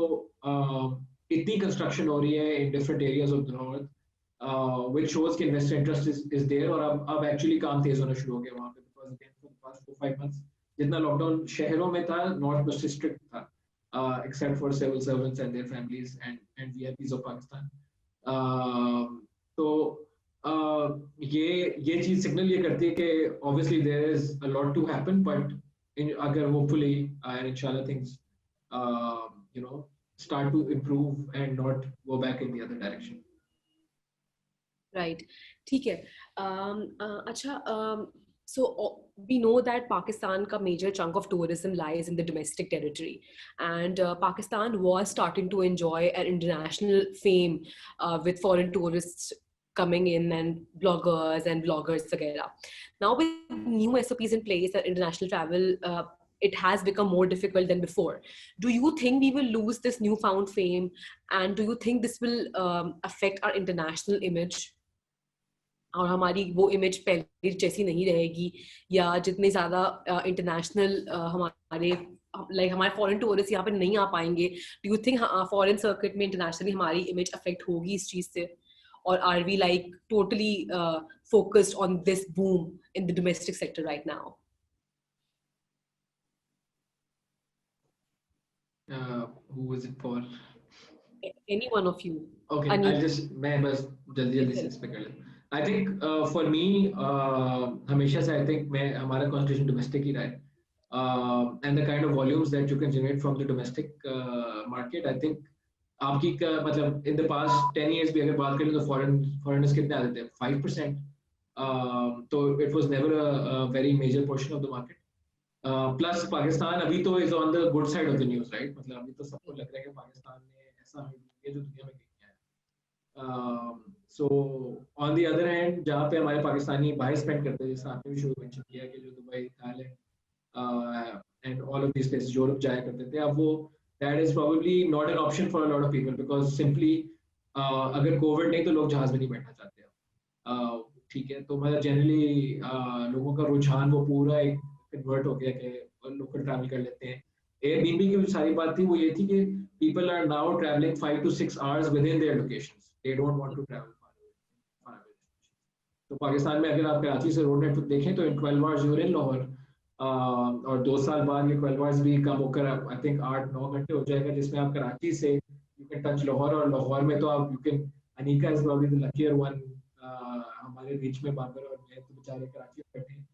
इतनी construction हो रही है in different areas of the north, which shows कि इन्वेस्टर इंटरेस्ट इज देयर। और अब एक्चुअली काम तेज होना शुरू हो गया वहाँ पे, because again for the past 4-5 months जितना लॉकडाउन शहरों में था, नॉर्थ में स्ट्रिक्ट था, except for civil servants and their families and VIPs of Pakistan. तो ये चीज सिग्नल ये करती है कि obviously there is a lot to happen, but अगर hopefully and inshallah things you know start to improve and not go back in the other direction. Right. ठीक है. अच्छा. So we know that Pakistan ka major chunk of tourism lies in the domestic territory, and Pakistan was starting to enjoy an international fame with foreign tourists coming in and bloggers and vloggers etc. Now with new SOPs in place and international travel, it has become more difficult than before. Do you think we will lose this newfound fame, and do you think this will affect our international image? और हमारी वो image पहले जैसी नहीं रहेगी, या जितने ज़्यादा इंटरनेशनल हमारे लाइक हमारे फॉरेन टूरिस्ट यहाँ पे नहीं आ पाएंगे, do you think foreign circuit में इंटरनेशनली हमारी इमेज अफेक्ट होगी इस चीज़ से, और are we like totally focused on this boom in the domestic sector right now? Who is it for? Any one of you. Okay, I'll just मैं बस जल्दी से इस पे कर लेता हूँ। I think for me हमेशा से I think मैं हमारा concentration domestic ही रहा है, and the kind of volumes that you can generate from the domestic market, I think आपकी मतलब in the past 10 years भी अगर बात करें तो foreigners कितने आते थे? 5%. तो it was never a very major portion of the market. Plus Pakistan अभी तो is on the good side of the news, right? मतलब अभी तो सबको लग रहा है कि पाकिस्तान ने ऐसा हर्ट किया जो दुनिया में नहीं किया है। So on the other hand जहाँ पे हमारे पाकिस्तानी बाहर स्पेंड करते हैं, जैसे आपने भी शुरू मेंशन किया कि जो Dubai, Thailand and all of this places Europe जाया करते थे, अब वो that is probably not an option for a lot of people, because simply अगर कोविड नहीं तो लोग जहाज में नहीं बैठना चाहते हैं। ठीक है, तो मतलब जनरली लोगों का रुझान वो पूरा एक कन्वर्ट हो गया कि लोकल ट्रैवल कर लेते हैं। एयरबीएनबी की जो सारी बात थी वो ये थी कि people are now travelling 5 to 6 hours within their locations, they don't want to travel far away. तो पाकिस्तान में अगर आप कराची से रोड नेटवर्क देखें तो इन 12 hours यूर इन लाहौर, और 2 साल बाद ये 12 hours भी कम होकर आई थिंक 8-9 घंटे हो जाएगा, जिसमें आप कराची से यू कैन टच लाहौर, और लाहौर में तो आप you can, Anika is probably the luckier one, हमारे बीच में बाबर और मैं तो बेचारे कराची में बैठे हैं,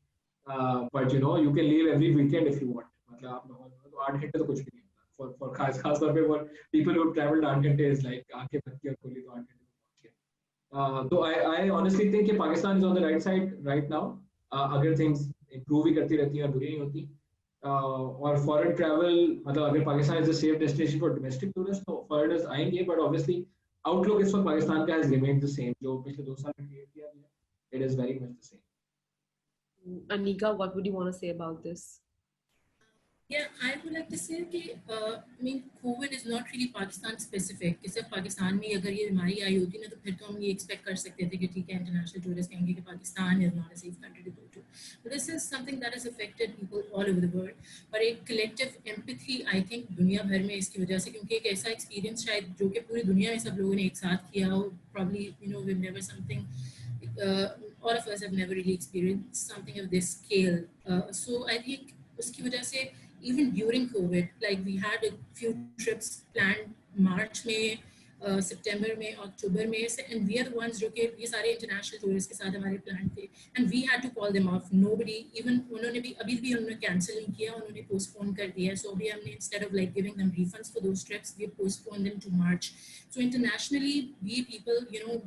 but you know you can leave every weekend if you want. मतलब आप लाहौर में तो 8 घंटे तो कुछ भी नहीं होता फॉर खास तौर पे फॉर पीपल हु ट्रैवल्ड 8 घंटे इज लाइक आंखें बंद की और खोली तो 8 घंटे में पहुंच गए। तो आई ऑनेस्टली थिंक कि Pakistan is on the right side right now, अगर थिंग्स इंप्रूव ही करती रहती हैं और बुरी नहीं होती। और फॉरेन ट्रैवल, मतलब अगर Pakistan is a safe destination for domestic tourist तो फॉरेनर्स आएंगे, बट ऑब्वियसली आउटलुक इस वक्त पाकिस्तान का हैज रिमेन्ड द सेम, जो पिछले 2 साल में क्रिएट किया गया, it is very much the same. Anika, what would you want to say about this? Yeah, I would like to say that I mean COVID is not really Pakistan specific. कि सिर्फ पाकिस्तान में अगर ये बीमारी आई होती ना तो फिर तो हम ये एक्सपेक्ट कर सकते थे कि ठीक है इंटरनेशनल टूरिस्ट कहेंगे कि Pakistan is not a safe country to go to. But this is something that has affected people all over the world. और एक collective empathy I think दुनिया भर में इसकी वजह से, क्योंकि एक ऐसा experience शायद जो कि पूरी दुनिया में सब लोगों ने एक साथ किया हो, probably we've never something all of us have never really experienced something of this scale. So I think उसकी वजह से even during COVID, like we had a few trips planned March में, September में, October में, and we are the ones जो कि ये सारे international tourists के साथ हमारे plan थे, and we had to call them off. Nobody, even उन्होंने भी अभी भी उन्होंने cancel नहीं किया, उन्होंने postpone कर दिया. So अभी हमने instead of like giving them refunds for those trips, we postponed them to March. So internationally, we people,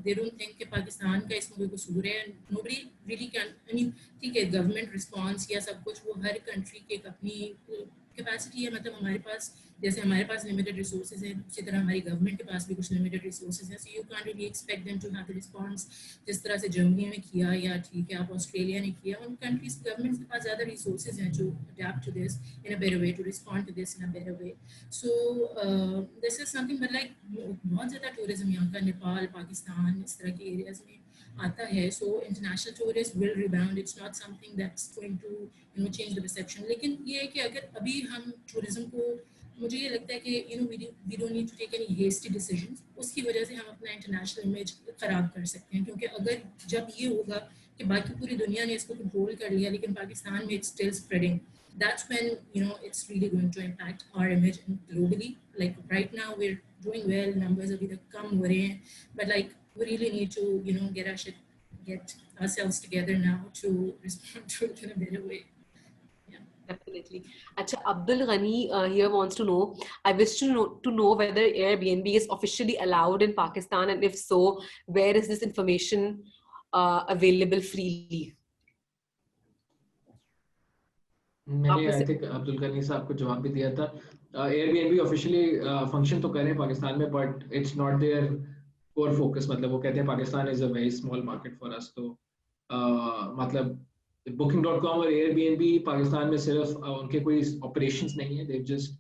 they don't think कि पाकिस्तान का इसमें कोई कसूर है, and nobody really can. I mean, ठीक है, government response या सब कुछ वो हर country के अपनी कैपेसिटी है. मतलब हमारे पास जैसे हमारे पास लिमिटेड रिसोर्सेज हैं, उसी तरह हमारी गवर्नमेंट के पास भी कुछ लिमिटेड रिसोर्सेज हैं. So you can really expect them to have the response जिस तरह से जर्मनी ने किया या ठीक है आप ऑस्ट्रेलिया ने किया. उन कंट्रीज गवर्नमेंट्स के पास ज़्यादा रिसोर्सेज हैं जो adapt to this in a better way, to respond to this in a better way. So this is something but like बहुत ज़्यादा टूरिज्म यहाँ का नेपाल, पाकिस्तान, इस तरह के एरियाज में आता है. So international tourist will rebound. It's not something that's going to change the perception. लेकिन ये है कि अगर अभी हम टूरिज्म को, मुझे ये लगता है कि we don't need to take any hasty decisions. उसकी वजह से हम अपना इंटरनेशनल इमेज खराब कर सकते हैं, क्योंकि अगर जब ये होगा कि बाकी पूरी दुनिया ने इसको कंट्रोल कर लिया लेकिन पाकिस्तान में it's still spreading, that's when it's really going to impact our image globally. Like right now we're doing well, numbers अभी तक कम हो रहे हैं, but like we really need to get ourselves together now to respond to it in a better way. Definitely. Acha, Abdul Ghani here wants to know, I wish to know whether Airbnb is officially allowed in Pakistan, and if so, where is this information available freely? मैंने I think Abdul Ghani साहब को जवाब भी दिया था. Airbnb officially function तो कर रहे हैं पाकिस्तान में, but it's not there core focus. मतलब वो कहते हैं Pakistan is a very small market for us. तो मतलब Booking.com और Airbnb पाकिस्तान में सिर्फ उनके कोई ऑपरेशंस नहीं है. They've just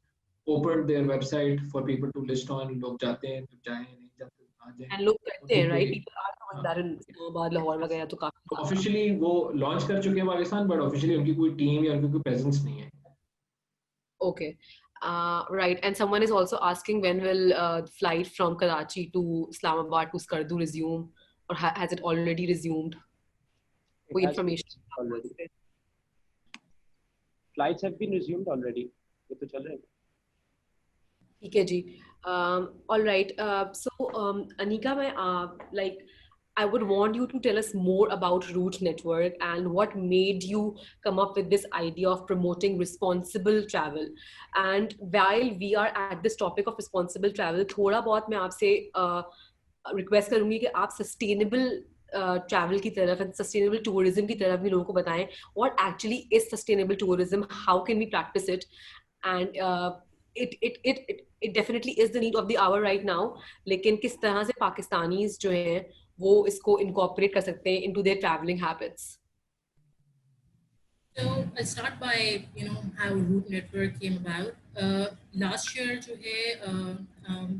opened their website for people to list on. लोग जाते हैं, जाएं नहीं जाते आ जाएं. And लोग करते हैं, right? People are doing that in Islamabad, Lahore वगैरह तो काफी. ऑफिशियली वो लॉन्च कर चुके हैं पाकिस्तान, बट ऑफिशियली उनकी कोई टीम या उनकी कोई प्रेजेंस नहीं है. Okay. Right. And someone is also asking when will flight from Karachi to Islamabad to Skardu resume, or has it already resumed? कोई information already. Flights have been resumed already. ये तो चल रहे हैं. ठीक है जी. All right. So Anika, like I would want you to tell us more about Route Network and what made you come up with this idea of promoting responsible travel. And while we are at this topic of responsible travel, थोड़ा बहुत मैं आपसे request करूँगी कि आप sustainable travel की तरफ and sustainable tourism की तरफ भी लोगों को बताएं. What actually is sustainable tourism? How can we practice it? And it definitely is the need of the hour right now. लेकिन किस तरह से पाकिस्तानीज जो हैं वो इसको incorporate कर सकते हैं into their traveling habits? So I'll start by how Route Network came about. Last year जो है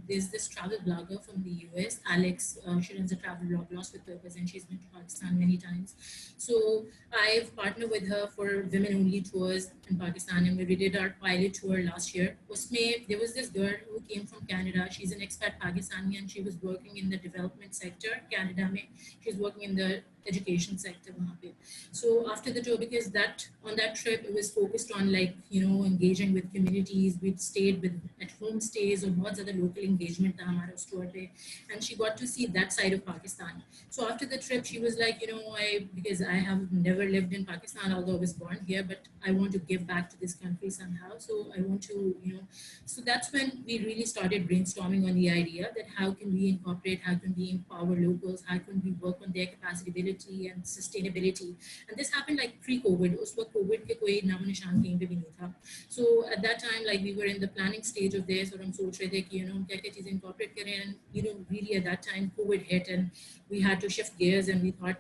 there's this travel blogger from the US, Alex. She runs a travel blog, Lost with Purpose, and she's been to Pakistan many times. So I've partnered with her for women-only tours in Pakistan, and we did our pilot tour last year. Usme, there was this girl who came from Canada. She's an expat Pakistani, and she was working in the development sector, Canada mein. She's working in the education sector. So after the tour, because on that trip, it was focused on engaging with communities. We stayed at homestays or बहुत ज़्यादा local engagement था हमारा उस tour पे, and she got to see that side of Pakistan. So after the trip, she was like, because I have never lived in Pakistan, although I was born here, but I want to give back to this country somehow. So I want to, so that's when we really started brainstorming on the idea that how can we incorporate, how can we empower locals, how can we work on their capacity and sustainability. And this happened like pre-COVID. उस वक्त COVID के कोई नामो निशान कहीं पे भी नहीं था. So at that time, like we were in the planning stage of this, और हम सोच रहे थे कि क्या-क्या चीजें incorporate करें, and really at that time COVID hit and we had to shift gears, and we thought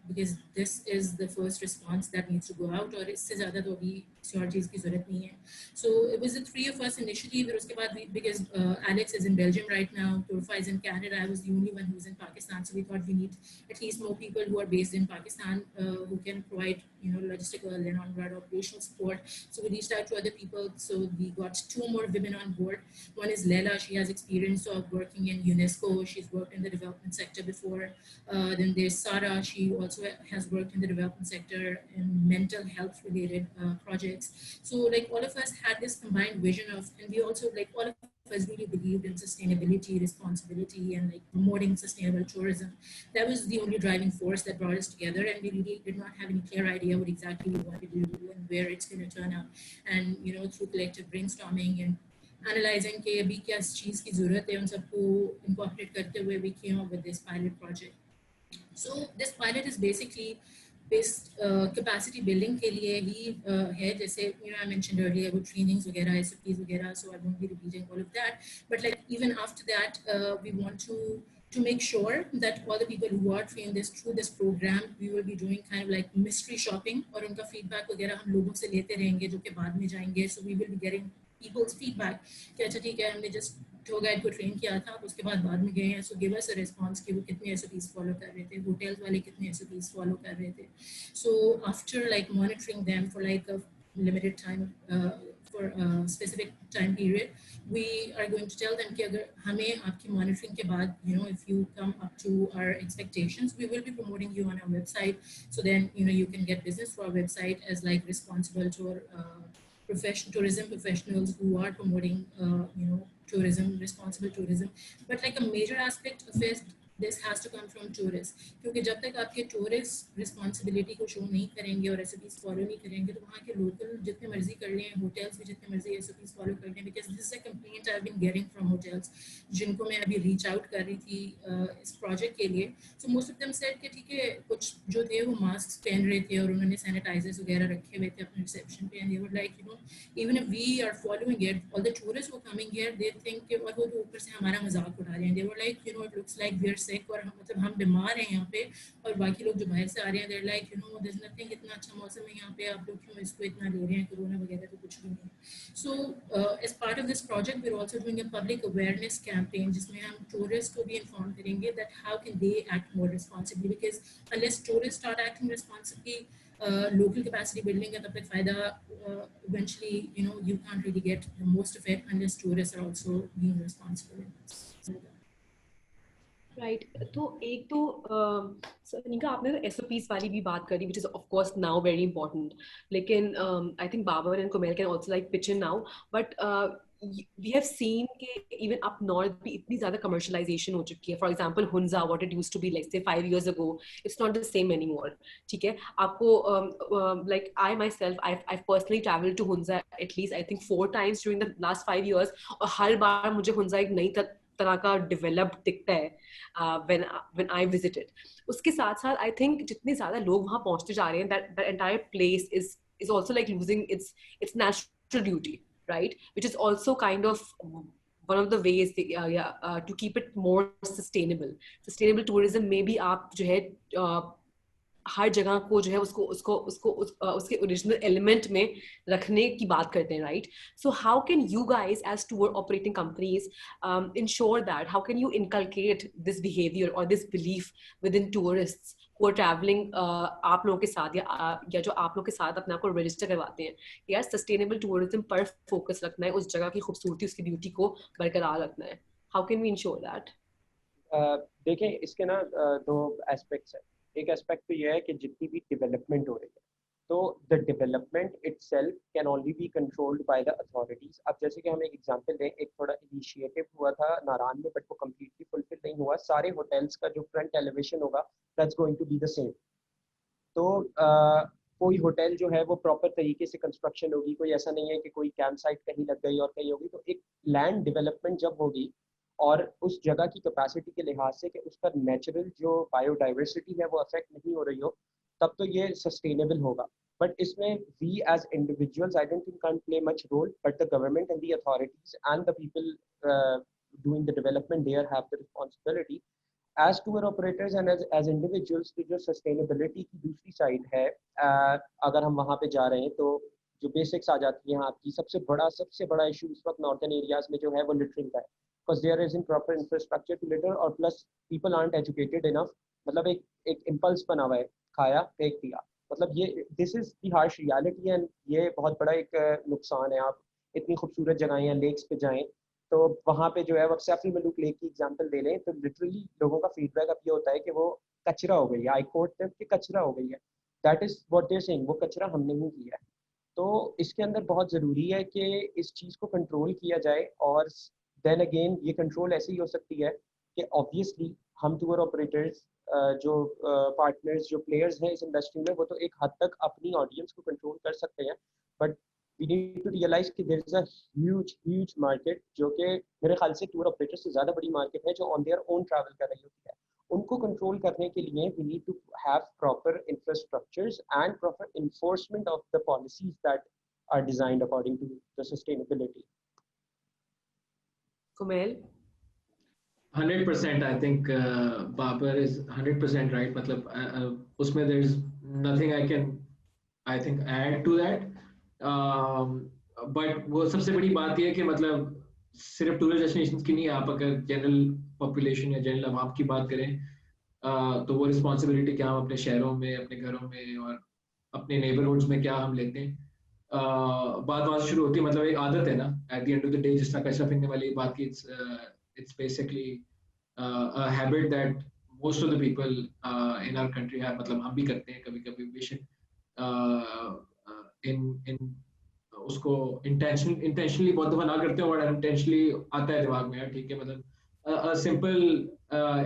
because this is the first response that needs to go out, और इससे ज़्यादा तो अभी किसी और चीज़ की ज़रूरत नहीं है. So it was the three of us initially. फिर उसके बाद because Alex is in Belgium right now, Turfa is in Canada. I was the only one who was in Pakistan, so we thought we need at least more people who are based in Pakistan who can provide logistical and on-ground operational support. So we reached out to other people. So we got 2 more women on board. One is Leila. She has experience of working in UNESCO. She's worked in the development sector before. Then there's Sara. She also has worked in the development sector in mental health related projects. So like all of us had this combined vision of, and we also like all of us really believed in sustainability, responsibility, and like promoting sustainable tourism. That was the only driving force that brought us together, and we really did not have any clear idea what exactly we wanted to do and where it's going to turn out. And through collective brainstorming and analyzing कि अभी क्या चीज़ की ज़रूरत है, उन सबको incorporate करते हुए we came up with this pilot project. So this pilot is basically based capacity building के लिए ही है. जैसे I mentioned earlier about trainings वगैरह, SOPs वगैरह, so I won't be repeating all of that. But like even after that, we want to make sure that all the people who are trained through this program, we will be doing kind of like mystery shopping, और उनका feedback वगैरह हम लोगों से लेते रहेंगे जो कि बाद में जाएंगे. So we will be getting people's feedback कि अच्छा ठीक है, हमने just टूर गाइड को ट्रेन किया था, उसके बाद में गए हैं, so give us a response कि वो कितने SOPs फॉलो कर रहे थे, होटल्स वाले कितने SOPs फॉलो कर रहे थे. So after like monitoring them for like a limited time for a specific time period, we are going to tell them कि अगर हमें आपकी monitoring के बाद, if you come up to our expectations, we will be promoting you on our website. So then, you can get business for our website as like responsible tour tourism professionals who are promoting, tourism, responsible tourism. But like a major aspect of it, this has to come from tourists. क्योंकि जब तक आपके tourist responsibility को show नहीं करेंगे और SOPs follow नहीं करेंगे, तो वहाँ के लोकल जितने मर्जी कर लें, होटल्स भी जितने मर्जी SOPs फॉलो कर लें, because this is a complaint I have been getting from hotels जिनको मैं अभी रीच आउट कर रही थी इस प्रोजेक्ट के लिए. So most of them said कि ठीक है, कुछ जो थे वो मास्क पहन रहे थे और उन्होंने सैनिटाइजर्स वगैरह रखे हुए थे अपने रिसेप्शन पे, and they were like even if we are following it, all the tourists who are coming here, they think कि और वो ऊपर से हमारा मजाक उड़ा रहे हैं. They were like, it looks like we are sick, और मतलब हम बीमार हैं यहाँ पे, और बाकी लोग जो बाहर से आ रहे हैं, they're like, there's nothing, इतना अच्छा मौसम है यहाँ पे, आप लोग क्यों इसको इतना ले रहे हैं, कोरोना वगैरह तो कुछ भी नहीं. So as part of this project, we're also doing a public awareness campaign जिसमें हम tourists को भी inform करेंगे that how can they act more responsibly, because unless tourists start acting responsibly, local capacity building का तब तक फायदा eventually, you can't really get the most of it unless tourists are also being responsible. Right. तो एक तो निका आपने तो SOPs वाली भी बात करी, which is of course now very important. लेकिन I think Babar and Kumail can also like pitch in now, but we have seen कि even up north भी इतनी ज़्यादा commercialization हो चुकी है. For example, Hunza, what it used to be like say 5 years ago, it's not the same anymore. ठीक है, आपको like I myself, I've personally traveled to Hunza at least I think 4 times during the last 5 years, और हर बार मुझे Hunza एक नई तरह का developed दिखता है when I visited. उसके साथ साथ I think जितने ज़्यादा लोग वहाँ पहुँचते जा रहे हैं, that entire place is also like losing its natural beauty, right? Which is also kind of one of the ways to keep it more sustainable. Sustainable tourism में भी आप जो है हर जगह को जो है उसके ओरिजिनल एलिमेंट में रखने की बात करते हैं, right? So how can you guys as tour operating companies ensure that, how can you inculcate this behavior or this belief within tourists who are traveling आप लोगों के साथ या जो आप लोग के साथ अपने आप को रजिस्टर करवाते हैं? यार सस्टेनेबल टूरिज्म पर फोकस रखना है, उस जगह की खूबसूरती, उसकी ब्यूटी को बरकरार रखना है. How can we ensure that? देखें, इसके ना 2 एस्पेक्ट्स हैं. एक एस्पेक्ट तो ये है कि जितनी भी डेवलपमेंट हो रही है, तो the development itself can only be controlled by the authorities. अब जैसे कि हम एक एग्जांपल दें, एक थोड़ा इनिशिएटिव हुआ था नारायण में, बट वो कम्प्लीटली फुलफिल नहीं हुआ. सारे होटल्स का जो फ्रंट एलिवेशन होगा, that's going to be the same. तो कोई होटल जो है वो प्रॉपर तरीके से कंस्ट्रक्शन होगी, कोई ऐसा नहीं है कि कोई कैंप साइट कहीं लग गई और कहीं होगी. तो एक लैंड डेवलपमेंट जब होगी और उस जगह की कैपेसिटी के लिहाज से कि उसका नेचुरल जो बायोडाइवर्सिटी है वो अफेक्ट नहीं हो रही हो, तब तो ये सस्टेनेबल होगा. बट इसमें we as individuals I don't think can play much role, but the government and the authorities and the people doing the development there have the responsibility as tour operators and as individuals. की जो sustainability की दूसरी side है, अगर हम वहाँ पे जा रहे हैं, तो जो बेसिक्स आ जाती हैं आपकी। सबसे बड़ा इशू इस वक्त नॉर्थन एरियाज में जो है वो लिटरिंग का है, because there is in proper infrastructure to litter, और plus people aren't educated enough. मतलब एक इम्पल्स बना हुआ है, खाया फेंक दिया, मतलब ये this is the harsh reality, and ये बहुत बड़ा एक नुकसान है। आप इतनी खूबसूरत जगहें हैं, लेक्स पे जाएं तो वहाँ पे जो है, वो सैफी मलूक लेक की एग्जांपल ले लें तो लिटरली लोगों का फीडबैक अब ये होता है कि वो कचरा हो गई है। आई कोट दैट कि कचरा हो गई है, that is what they are saying, वो कचरा हमने ही किया है। तो इसके अंदर बहुत ज़रूरी है कि इस चीज़ को कंट्रोल किया जाए। और देन अगेन ये कंट्रोल ऐसे ही हो सकती है कि ऑब्वियसली हम टूर ऑपरेटर्स, जो पार्टनर्स, जो प्लेयर्स हैं इस इंडस्ट्री में, वो तो एक हद तक अपनी ऑडियंस को कंट्रोल कर सकते हैं, but we need to realise कि there is a huge market, जो कि मेरे ख्याल से टूर ऑपरेटर से ज़्यादा बड़ी मार्केट है, जो ऑन देयर ओन ट्रैवल कर रही होती है। उनको कंट्रोल करने के लिए we need to have proper infrastructures and proper enforcement of the policies that are designed according to the sustainability. Kumail? 100%. I think Babar is 100% right. मतलब उसमें there is nothing I think add to that. But वो सबसे बड़ी बात ये है कि मतलब सिर्फ टूरिस्ट डेस्टिनेशंस की नहीं, आप अगर जनरल पॉपुलेशन या जनरल आवाम की बात करें तो वो रिस्पॉन्सिबिलिटी क्या हम अपने शहरों में, अपने घरों में और अपने नेबरहुड्स में क्या हम लेते हैं। बात वहाँ से शुरू होती है, मतलब एक आदत है ना, at the end of the day, जिस तरह कचरा फेंकने वाली बात की, it's basically a habit that most of the people in our country have. मतलब हम भी करते हैं कभी-कभी, we should in उसको intentionally बहुत दफा ना करते हैं, और unintentionally आता है दिमाग में, यार ठीक है, मतलब a simple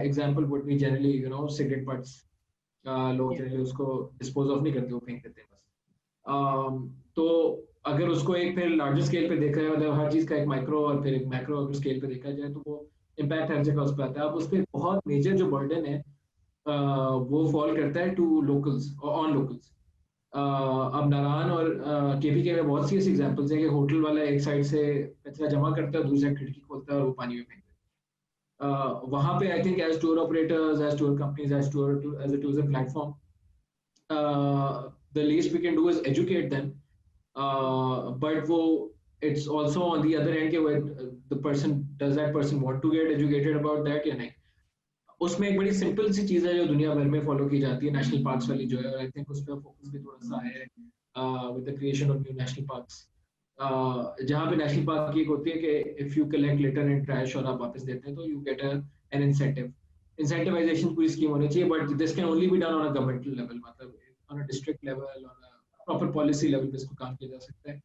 example would be generally, you know, cigarette butts. लोग जनरली उसको डिस्पोज ऑफ नहीं करते, वो फेंक देते हैं बस। तो अगर उसको एक फिर लार्जर स्केल पे देखा जाए, मतलब हर चीज़ का एक माइक्रो और फिर एक मैक्रो अगर स्केल पे देखा जाए, तो वो इम्पैक्ट हर जगह उस पर आता है। अब उस पर बहुत मेजर जो बर्डन है वो फॉल करता है टू लोकल्स और ऑन लोकल्स। अब नारायण और केपीके में बहुत सी ऐसी एग्जांपल्स हैं कि होटल वाला एक साइड से कचरा जमा करता है, दूसरी साइड खिड़की खोलता है और वो पानी में फेंक देता है। वहाँ पे I think as tour operators, as tour companies, as a tourism platform, the least we can do is educate them. But वो it's also on the other end कि the person, does that person want to get educated about that या नहीं। उसमें एक बड़ी simple सी चीज़ है जो दुनिया भर में फॉलो की जाती है, नेशनल पार्क्स वाली जो है, और आई थिंक उस पर फोकस भी थोड़ा सा है with the creation of new national parks, जहाँ पे नेशनल पार्क की एक होती है कि if you collect litter and trash और आप वापस देते हैं तो यू गेट एन इंसेंटिवाइजेशन पूरी स्कीम होनी चाहिए, but this can only be done on a governmental level, मतलब on a district level, on a proper policy level पे इसको काम किया जा सकता है।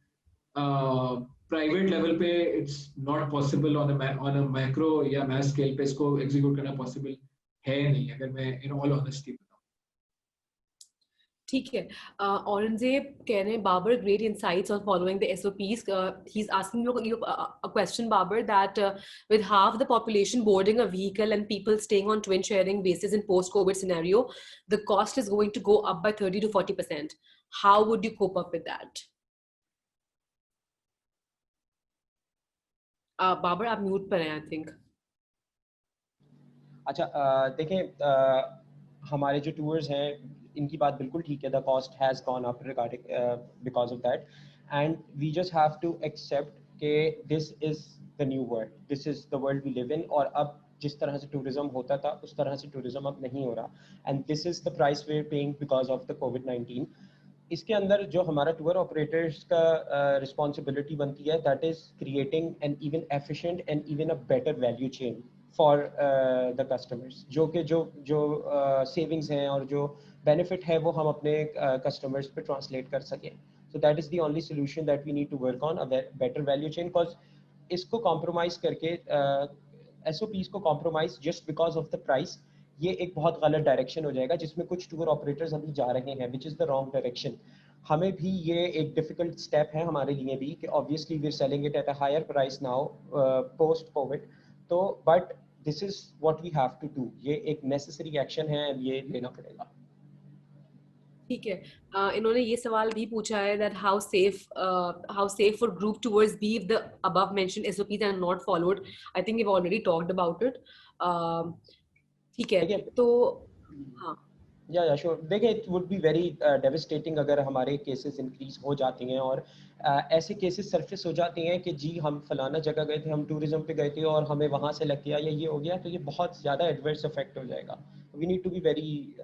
प्राइवेट लेवल पे it's not possible, on a macro या मैस स्केल पे इसको एग्जीक्यूट करना पॉसिबल है नहीं, अगर मैं इन ऑल ऑनेस्टी बताऊं। ठीक है, औरंगजेब कह रहे हैं, Babar, great insights on following the SOPs. He's asking you a question, Babar, that with half the population boarding a vehicle and people staying on twin sharing basis in post-COVID scenario, the cost is going to go up by 30 to 40%. How would you cope up with that? Babar, आप mute पर हैं, I think. अच्छा, देखें, हमारे जो tours हैं इनकी बात बिल्कुल ठीक है, the cost has gone up regarding because of that, and we just have to accept कि this is the new world, this is the world we live in. और अब जिस तरह से टूरिज्म होता था उस तरह से टूरिज्म अब नहीं हो रहा, and this is the price we are paying because of the COVID-19। इसके अंदर जो हमारा टूर ऑपरेटर्स का रिस्पॉन्सिबिलिटी बनती है, that is creating an even efficient and even a better value chain for the customers, जो सेविंग्स हैं और जो बेनिफिट है वो हम अपने कस्टमर्स पे ट्रांसलेट कर सकें। So that is the only solution that we need to work on, a better value chain. Because इसको कॉम्प्रोमाइज़ करके, SOPs को compromise just because of the price, ये एक बहुत गलत डायरेक्शन हो जाएगा, जिसमें कुछ टूर ऑपरेटर्स अभी जा रहे हैं, which is the wrong direction. हमें भी ये एक डिफ़िकल्ट स्टेप है हमारे लिए भी कि obviously we are selling it at a higher price now post Covid, तो but this is what we have to do, ये एक नेसेसरी एक्शन है, ये लेना पड़ेगा। ठीक है, इन्होंने ये सवाल भी पूछा है that how safe for group tours be if the above mentioned SOPs are not followed. I think we've already talked about it. ठीक है, तो हाँ, या श्योर, देखिए it would be very devastating अगर हमारे केसेस इंक्रीज हो जाती हैं और ऐसे केसेस सरफेस हो जाती हैं कि जी हम फलाना जगह गए थे, हम टूरिज्म पे गए थे और हमें वहाँ से लग गया या ये हो गया, तो ये बहुत ज़्यादा एडवर्स इफेक्ट हो जाएगा. We need to be very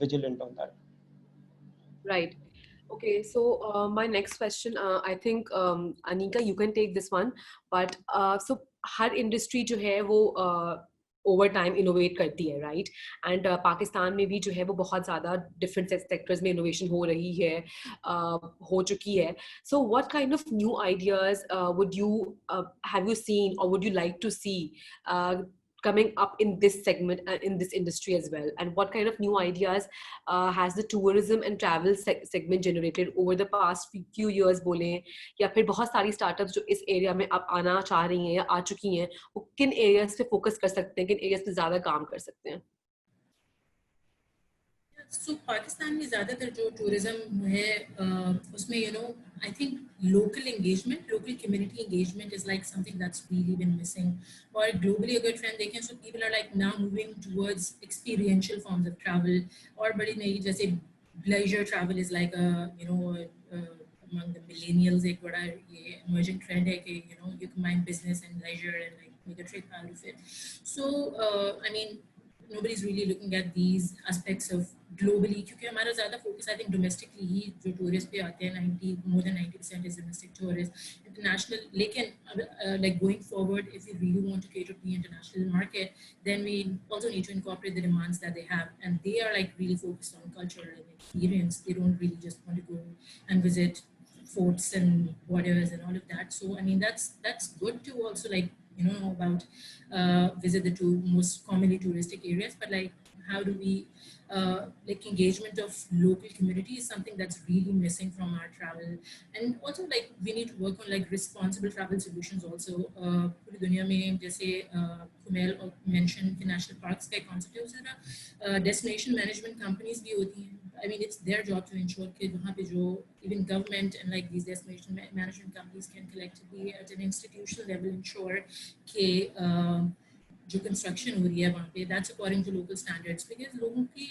vigilant on that. Right. Okay, so my next question, I think Anika, you can take this one. But so her industry जो है वो over time innovate करती है, right? And Pakistan में भी जो है वो बहुत ज़्यादा different sectors में innovation हो रही है, हो चुकी है. So what kind of new ideas would you have you seen or would you like to see coming up in this segment and in this industry as well, and what kind of new ideas has the tourism and travel segment generated over the past few years बोले, या फिर बहुत सारी startups जो इस area में अब आना चाह रही हैं या आ चुकी हैं, वो किन areas पे focus कर सकते हैं, किन areas पे ज़्यादा काम कर सकते हैं? So पाकिस्तान में ज़्यादातर जो टूरिज्म है उसमें I think local engagement, local community engagement is like something that's really been missing. Or globally अगर trend देखें, so people are like now moving towards experiential forms of travel. और बड़ी नई जैसे leisure travel is like among the millennials एक बड़ा ये emerging trend है कि you combine business and leisure and like make a trip out of it. So I mean nobody's really looking at these aspects of globally क्योंकि हमारा ज़्यादा focus I think domestically ही जो tourist पे आते हैं more than 90% is domestic tourists. International लेकिन like going forward if we really want to cater to the international market, then we also need to incorporate the demands that they have, and they are like really focused on culture and experience. They don't really just want to go and visit forts and borders and all of that. So I mean that's good to also like about visit the two most commonly touristic areas, but like how do we like engagement of local community is something that's really missing from our travel. And also like we need to work on like responsible travel solutions also. पूरी दुनिया में जैसे Kumail mentioned कि national parks का concept है, उसी तरह destination management companies भी होती हैं. I mean it's their job to ensure कि वहाँ पे जो even government and like these destination management companies can collectively at an institutional level ensure कि जो कंस्ट्रक्शन हो रही है वहाँ पे that's according to local standards, because लोगों की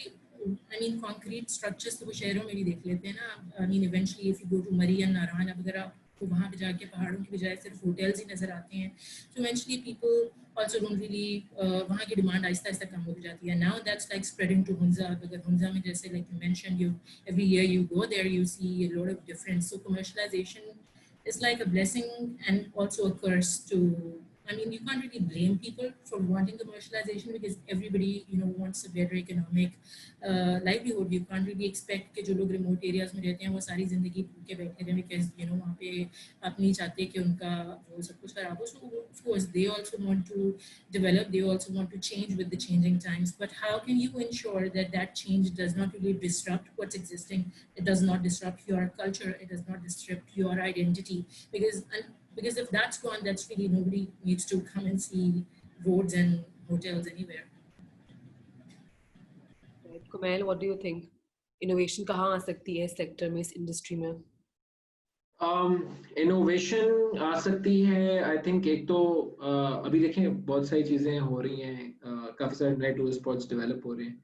आई मीन कॉन्क्रीट स्ट्रक्चर्स तो वो शहरों में भी देख लेते हैं ना. I mean eventually if you go to Murree and Narayan अगर आपको वहाँ पे जाके पहाड़ों की बजाय सिर्फ होटल्स ही नजर आते हैं, तो eventually people also don't really वहाँ की डिमांड आहिस्ता आहिस्ता कम हो जाती है. Now that's like spreading to Hunza. अगर Hunza में जैसे like you mentioned, you every year you go there you see a lot of difference. So commercialization is like a blessing and also a curse to. I mean, you can't really blame people for wanting commercialization because everybody, wants a better economic livelihood. You can't really expect कि जो लोग remote areas में रहते हैं वो सारी जिंदगी भूखे बैठे रहें because वहाँ पे आप नहीं चाहते कि उनका वो सब कुछ खराब हो. So of course they also want to develop, they also want to change with the changing times. But how can you ensure that that change does not really disrupt what's existing? It does not disrupt your culture. It does not disrupt your identity because if that's gone, that's really nobody needs to come and see roads and hotels anywhere. Right. Kumail, what do you think? Innovation कहाँ आ सकती है इस sector में, इस industry में? Innovation आ सकती है. I think एक तो अभी देखें बहुत सारी चीजें हो रही हैं, काफी सारे नए टूरिस्ट स्पॉट्स डेवलप हो रहे हैं.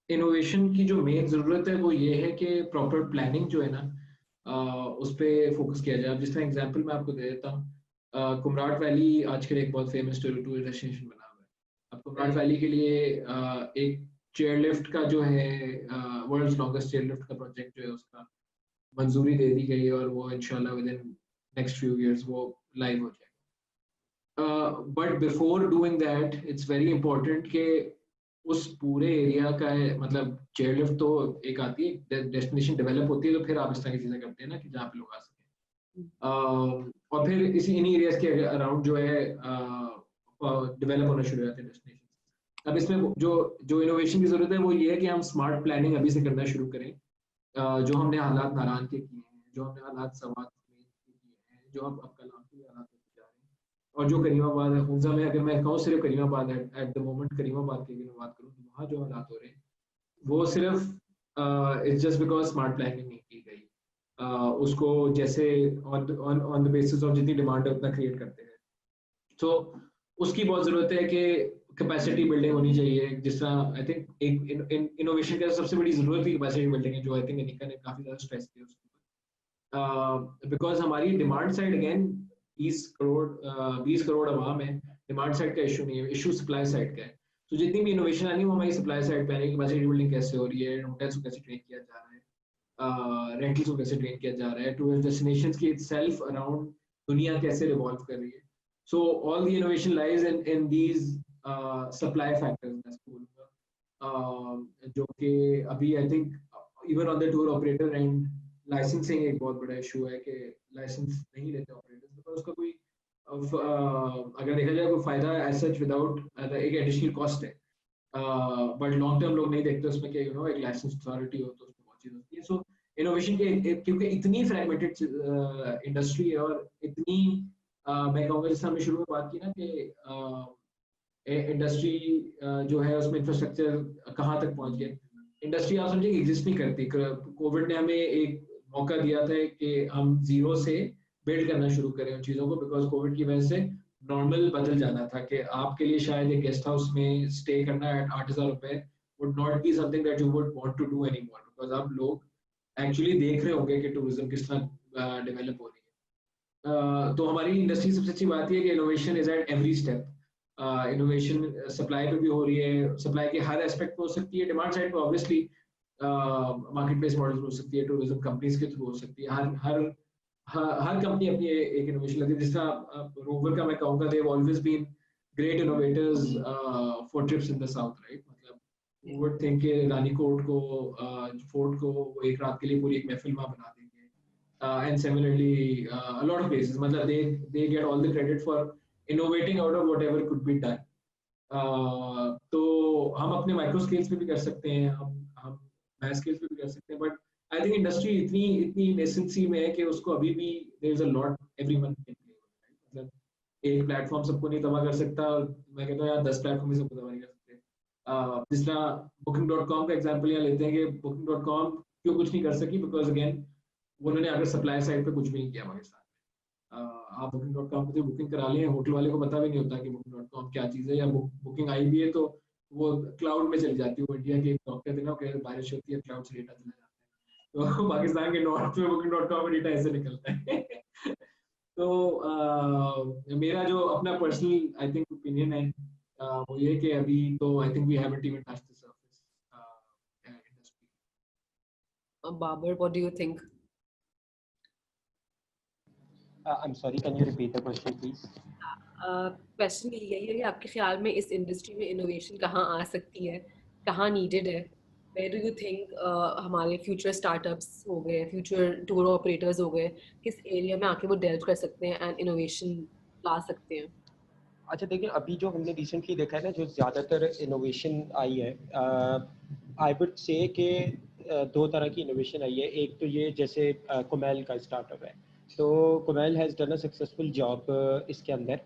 इनोवेशन की जो मेन जरूरत है वो ये है कि प्रॉपर प्लानिंग जो है ना उस पर फोकस किया जाए. जिस तरह एग्जांपल मैं आपको दे देता हूँ, कुमराट वैली आजकल एक बहुत फेमस टूरिस्ट डेस्टिनेशन बना हुआ है. अब कुमराट वैली के लिए एक चेयर लिफ्ट का जो है वर्ल्ड्स लॉन्गेस्ट चेयर लिफ्ट का प्रोजेक्ट जो है उसका मंजूरी दे दी गई और वो इंशाल्लाह with in next few years वो लाइव हो जाएगा. But before doing that it's very important कि उस पूरे एरिया का मतलब चेयर लिफ्ट तो एक आती है, डेस्टिनेशन डेवलप होती है तो फिर आप इस तरह की चीजें करते हैं ना कि जहाँ पे लोग आ सकें. और फिर इन्हीं एरियाज के अराउंड जो है डेवलप होना शुरू हो जाते हैं डेस्टिनेशन. अब इसमें जो इनोवेशन की जरूरत है वो ये है कि हम स्मार्ट प्लानिंग अभी से करना शुरू करें. जो हमने हालात नारायण के किए हैं, जो हमने हालात सवात के किए हैं, जो अब कलाम के हालात होते जा रहे हैं, और जो करीमाबाद है हुंजा में, अगर मैं कहूँ सिर्फ करीमाबाद है एट द मोमेंट, करीमाबाद की अगर मैं बात करूँ तो वहाँ जो हालात हो रहे हैं वो सिर्फ it's just because smart planning नहीं की गई. उसको जैसे ऑन द बेसिस ऑफ जितनी डिमांड है उतना क्रिएट करते हैं. तो उसकी बहुत ज़रूरत है कि कैपेसिटी बिल्डिंग होनी चाहिए, जिस तरह आई थिंक एक इनोवेशन का सबसे बड़ी जरूरत ही कैपेसिटी बिल्डिंग है, जो आई थिंक अनिका ने काफी ज्यादा स्ट्रेस किया उसके ऊपर, बिकॉज हमारी डिमांड साइड अगेन 20 करोड़ आवाम है, डिमांड साइड का इशू नहीं है, इशू सप्लाई साइड का है। तो जितनी भी इनोवेशन आनी है वो हमारी सप्लाई साइड पे आनी है, कैपेसिटी बिल्डिंग कैसे हो रही है, होटल्स को कैसे ट्रेन किया जा रहा है, रेंटल्स को कैसे ट्रेन किया जा रहा है, टूरिस्ट डेस्टिनेशंस की इटसेल्फ अराउंड दुनिया कैसे रिवॉल्व कर रही है। So all the innovation lies in these supply factors, मैं बोलूँगा, जो कि अभी I think even on the tour operator end licensing एक बहुत बड़ा issue है कि license नहीं लेते operators, because उसका कोई अगर देखा जाए कोई फायदा as such without एक additional cost है, but long term लोग नहीं देखते उसमें कि एक license authority हो तो उसमें बहुत चीज़ होती है। So innovation के क्योंकि इतनी fragmented industry है और इतनी मैं कहूँगा जैसे हमने शुरू में बात की ना कि इंडस्ट्री जो है उसमें इंफ्रास्ट्रक्चर कहाँ तक पहुँच गया, इंडस्ट्री आप समझे एग्जिस्ट नहीं करती। कोविड ने हमें एक मौका दिया था कि हम जीरो से बिल्ड करना शुरू करें उन चीज़ों को, बिकॉज कोविड की वजह से नॉर्मल बदल जाना था कि आपके लिए शायद एक गेस्ट हाउस में स्टे करना 8,000 रुपए would not be something that you would want to do anymore, because आप लोग एक्चुअली देख रहे होंगे कि टूरिज्म किस तरह डेवलप हो रही है। तो हमारी इंडस्ट्री सबसे अच्छी बात है कि innovation is at every step. Innovation supply पे भी हो रही है, सप्लाई के हर एस्पेक्ट पे हो सकती है, डिमांड साइड पे ऑब्वियसली मार्केट प्लेस मॉडल हो सकती है, टूरिज्म कंपनीज के थ्रू हो सकती है, हर कंपनी अपनी एक इनोवेशन लगती है। जिस तरह रोवर का मैं कहूँगा they have always been great innovators for trips in the south, right. मतलब who would think कि रानीकोट को फोर्ट को एक रात के लिए पूरी एक महफिल वहाँ बना देंगे, and similarly a lot of places मतलब they get all the credit for innovating out of whatever could be done. तो हम अपने माइक्रो स्केल्स पे भी कर सकते हैं, हम मैस स्केल्स पे भी कर सकते हैं, बट आई थिंक इंडस्ट्री इतनी नेसेंसी में है कि उसको अभी भी there is a lot everyone can play, मतलब एक प्लेटफॉर्म सबको नहीं तबाह कर सकता, मैं कहता हूँ यार 10 प्लेटफॉर्म ही सबको तबाह नहीं कर सकते। जिस तरह booking.com का एग्जांपल यहाँ लेते हैं कि booking.com क्यों कुछ नहीं कर सकी, बिकॉज अगेन उन्होंने अगर सप्लाई साइड पे कुछ भी नहीं किया पाकिस्तान में। आप booking.com पे बुकिंग करा लें, होटल वाले को पता भी नहीं होता कि booking.com क्या चीज़ है, या बुकिंग आई भी है तो वो क्लाउड में चली जाती है। वो इंडिया के एक डॉक्टर थे ना, कह बारिश होती है क्लाउड से डेटा चला जाता है, तो पाकिस्तान के नॉर्थ में booking.com में डेटा ऐसे निकलता है। तो मेरा जो अपना पर्सनल आई थिंक ओपिनियन है वो ये कि अभी तो I think we haven't even touched the surface industry. Babar, what do you think? I'm sorry, can you repeat the question please? Question यही है कि आपके ख्याल में इस इंडस्ट्री में इनोवेशन कहाँ आ सकती है, कहाँ नीडेड है? Where do you think हमारे फ्यूचर स्टार्टअप्स हो गए, फ्यूचर टूर ऑपरेटर्स हो गए, किस एरिया में आके वो डेल्व कर सकते हैं एंड इनोवेशन ला सकते हैं? अच्छा देखिए, अभी जो हमने रिसेंटली देखा है ना, जो ज़्यादातर इनोवेशन आई है, आई वुड से कि दो तरह की इनोवेशन आई है। एक तो ये जैसे कुमैल का स्टार्टअप है, तो Kumail has done a successful job इसके अंदर,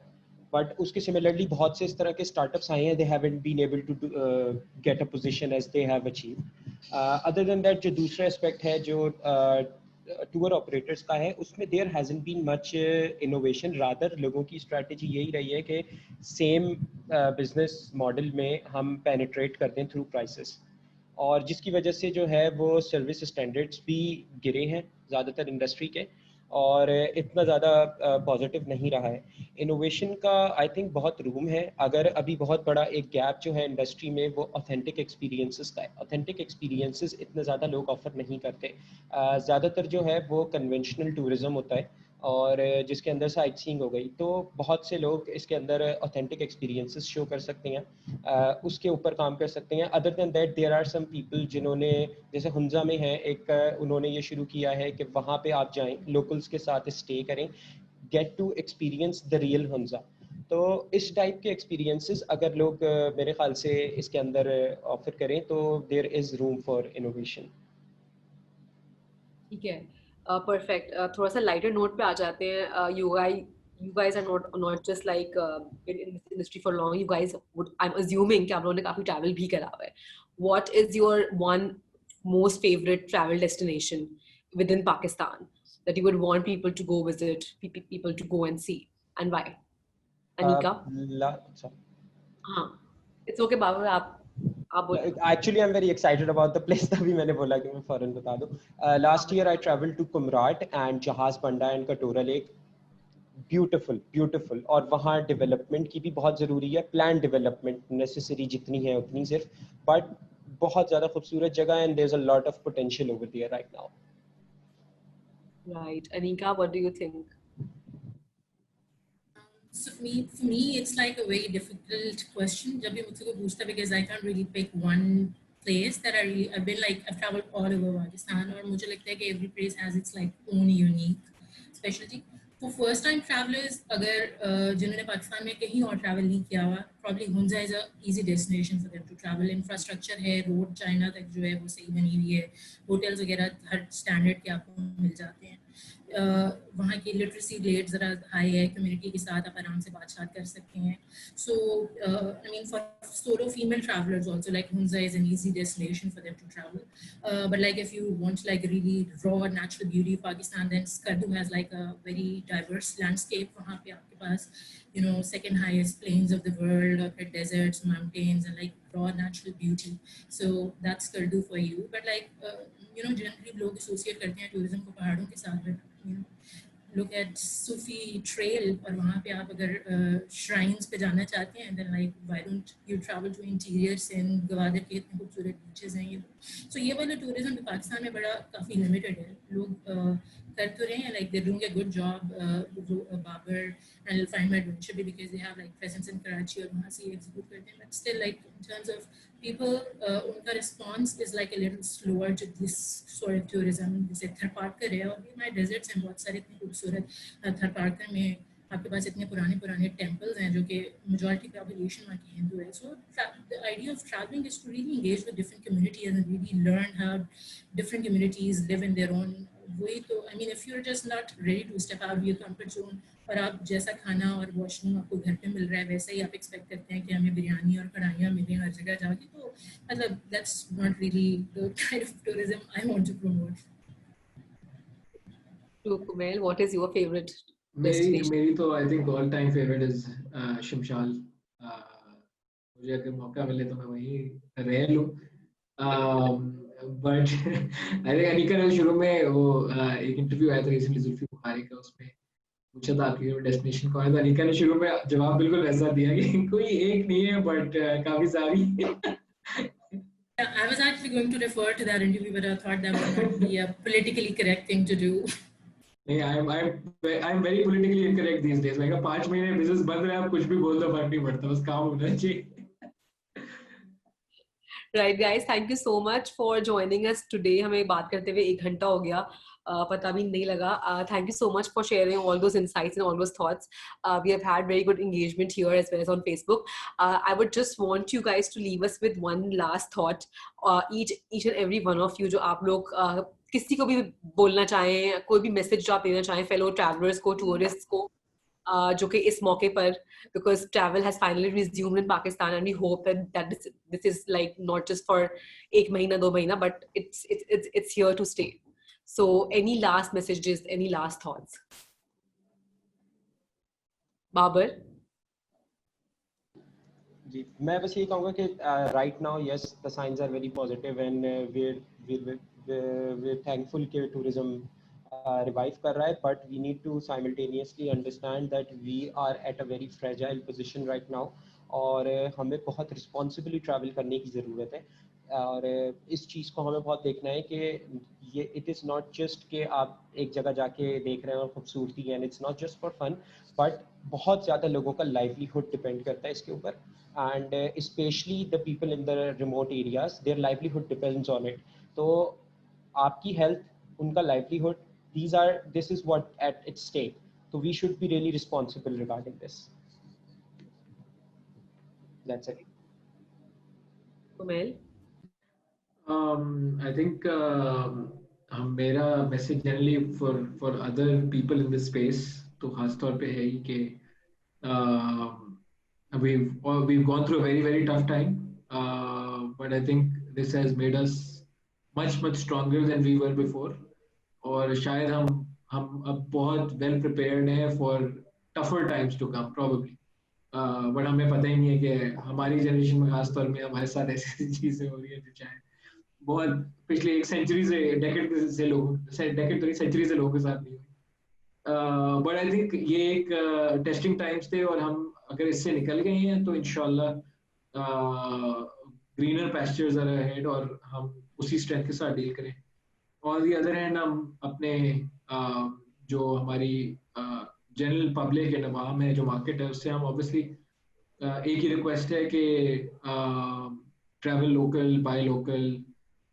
बट उसके सिमिलरली बहुत से इस तरह के स्टार्टअप्स आए हैं, they haven't been able to get a position as they have achieve. Other than that, जो दूसरा एस्पेक्ट है जो टूर ऑपरेटर्स का है, उसमें there hasn't been much innovation, rather लोगों की स्ट्रैटेजी यही रही है कि सेम बिजनेस मॉडल में हम पेनिट्रेट करते हैं थ्रू प्राइसेस, और जिसकी वजह से जो है वो सर्विस स्टैंडर्ड्स भी गिरे हैं ज़्यादातर इंडस्ट्री के, और इतना ज़्यादा पॉजिटिव नहीं रहा है। इनोवेशन का आई थिंक बहुत रूम है, अगर अभी बहुत बड़ा एक गैप जो है इंडस्ट्री में वो ऑथेंटिक एक्सपीरियंसेस का है। ऑथेंटिक एक्सपीरियंसेस इतने ज़्यादा लोग ऑफर नहीं करते, ज़्यादातर जो है वो कन्वेंशनल टूरिज़्म होता है, और जिसके अंदर साइट सीइंग हो गई, तो बहुत से लोग इसके अंदर ऑथेंटिक एक्सपीरियंसेस शो कर सकते हैं, उसके ऊपर काम कर सकते हैं। Other than that there are some people जिन्होंने, जैसे हुंजा में है एक, उन्होंने ये शुरू किया है कि वहाँ पे आप जाएं, लोकल्स के साथ स्टे करें, get to experience the real Hunza. तो इस टाइप के एक्सपीरियंसेस अगर लोग मेरे ख्याल से इसके अंदर ऑफर करें तो there is room for innovation. ठीक है, परफेक्ट। थोड़ा सा लाइटर नोट पे आ जाते हैं। You guys are not just like in this industry for long. You guys would, I'm assuming कि आप लोगों ने काफी travel भी करा हुआ है. What is your one most favorite travel destination within Pakistan that you would want people to go visit, people to go and see, and why? Anika? अच्छा, हाँ. It's okay, Babar. आप बोलो. Actually, I'm very excited about the place. तभी मैंने बोला कि मैं फौरन बता दूं. Last year I traveled to Kumrat and Jahaz Banda and Katora Lake. Beautiful और वहाँ डेवलपमेंट की भी बहुत ज़रूरी है. प्लान डेवलपमेंट नेसेसरी जितनी है उतनी सिर्फ, बट बहुत ज़्यादा खूबसूरत जगह and there is a lot of potential over there right now. Right. Anika, what do you think? So for me, it's like a very difficult question. जब भी मुझसे कोई पूछता, because I can't really pick one place that I've traveled all over Pakistan और मुझे लगता है कि every place has its like own unique specialty. For first time travelers, अगर जिन्होंने पाकिस्तान में कहीं और travel नहीं किया हुआ, probably Hunza is a easy destination for them to travel. Infrastructure है, road China तक जो है वो सही बनी हुई है, hotels वगैरह हर standard के आपको मिल जाते हैं. वहाँ की लिटरेसी रेट ज़रा हाई है, कम्युनिटी के साथ आप आराम से बात कर सकते हैं. So I mean for solo female travellers also like Hunza is an easy destination for them to travel. But like if you want like really raw natural beauty of Pakistan, then Skardu has like a very diverse landscape. वहाँ पे आपके पास second highest plains of the world, or deserts, mountains, and like raw natural beauty. So that's Skardu for you. But like generally लोग associate करते हैं tourism को पहाड़ों के साथ. Look at Sufi Trail और वहाँ पे आप अगर shrines पे जाना चाहते हैं, then like why don't you travel to interiors in Gwadar के इतने खूबसूरत beaches हैं ये. So ये वाला tourism भी पाकिस्तान में बड़ा काफ़ी limited है. लोग कर तो रहे हैं, like they're doing a good job. Babar and you'll find my adventure because they have like presence in Karachi और वहाँ से execute करते हैं. But still like in terms of people, उनका response is like a little slower to this sort of tourism. जैसे थरपारकर है और भी my deserts हैं बहुत सारे इतने खूबसूरत. थरपारकर में आपके पास इतने पुराने temples हैं जो कि majority population वहाँ की हिंदू है. So the idea of traveling is to really engage with different communities and really learn how different communities live in their own way. तो I mean if you're just not ready to step out of your comfort zone और आप जैसा खाना और washroom आपको घर पे मिल रहा है वैसे ही आप एक्सपेक्ट करते हैं कि हमें बिरयानी और कढ़ाइयाँ मिलें हर जगह जाके, तो मतलब that's not really the kind of tourism I want to promote. To Kumail, what is your favorite मेरी destination? तो I think all time favorite is शिमशाल. मुझे अगर मौका मिले तो मैं वहीं रह लूँ. बट आई थिंक अनिका ने शुरू में वो एक इंटरव्यू आया था रिसेंटली जुल्फी बुखारी का, उसमें पूछा था आपकी डेस्टिनेशन कौन है, तो अनिका ने शुरू में जवाब बिल्कुल वैसा दिया कि कोई एक नहीं है बट काफी सारी. I was actually going to refer to that interview, but I thought that would not be a politically correct thing to do. I'm very politically incorrect these days. मैं 5 महीने बिजनेस बंद रहा है, आप कुछ भी बोल दो फर्क नहीं पड़ता, बस काम होना चाहिए. Right, guys, thank you so much for joining us today. हमें बात करते हुए 1 घंटा हो गया, पता भी नहीं लगा. Thank you so much for sharing all those insights and all those thoughts. We have had very good engagement here as well as on Facebook. I would just want you guys to leave us with one last thought. Each and every one of you, जो आप लोग किसी को भी बोलना चाहें, कोई भी मैसेज जो आप देना चाहें fellow travelers को, tourists को, जो कि इस मौके पर, because travel has finally resumed in Pakistan and we hope that this is like not just for 1 महीना 2 महीना, but it's here to stay. So any last messages, any last thoughts? Babar? जी मैं बस ये कहूँगा कि right now yes the science are very positive and we're thankful कि tourism revive कर रहा है, but we need to simultaneously understand that we are at a very fragile position right now और हमें बहुत responsibly travel करने की ज़रूरत है. और इस चीज़ को हमें बहुत देखना है कि ये इट इज़ नॉट जस्ट कि आप एक जगह जाके देख रहे हैं और खूबसूरती है, and it's not just for fun, but बहुत ज़्यादा लोगों का लाइवलीहुड डिपेंड करता है इसके ऊपर, and specially the people in the remote areas their livelihood depends on it. तो आपकी हेल्थ, उनका livelihood, this is what at its stake. So we should be really responsible regarding this. That's it. Kumail? I think मेरा message generally for other people in this space तो खास तौर पे है ही कि we've gone through a very tough time, but I think this has made us much stronger than we were before. और शायद हम अब बहुत well prepared हैं for tougher times to come probably. But हमें पता ही नहीं है कि हमारी जनरेशन में खास तौर में हमारे साथ ऐसी चीजें हो रही है जो चाहे बहुत पिछले एक सेंचुरी से डेकेड तो नहीं सेंचुरी से लोगों के साथ नहीं हुई। बट आई थिंक ये एक टेस्टिंग टाइम्स थे और हम अगर इससे निकल गए हैं तो इंशाल्लाह ग्रीनर पैस्चर्स आर अहेड और हम उसी स्ट्रेंथ के साथ डील करें। ऑन दी अदर हैंड हम अपने जो हमारी जनरल पब्लिक एंड अवाम है जो मार्केट है उससे हम ऑब्वियसली एक ही रिक्वेस्ट है कि ट्रैवल लोकल बाय लोकल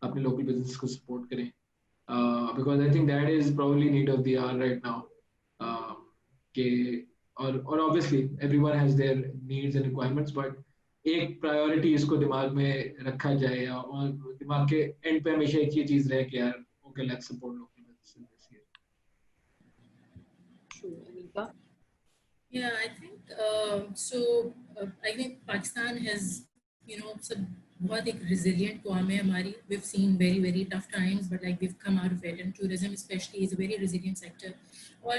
अपने लोकल बिजनेस को सपोर्ट करें because I think that is probably need of the hour right now कि और obviously everyone has their needs and requirements but एक प्रायोरिटी इसको दिमाग में रखा जाए और दिमाग के एंड पे हमेशा एक ही चीज रहे कि यार okay let's support local businesses this year. True, Anika. Yeah, I think so. I think Pakistan has, some बहुत एक resilient कौम है हमारी. We've seen very very tough times, but like we've come out of it. And tourism especially is a very resilient sector. Or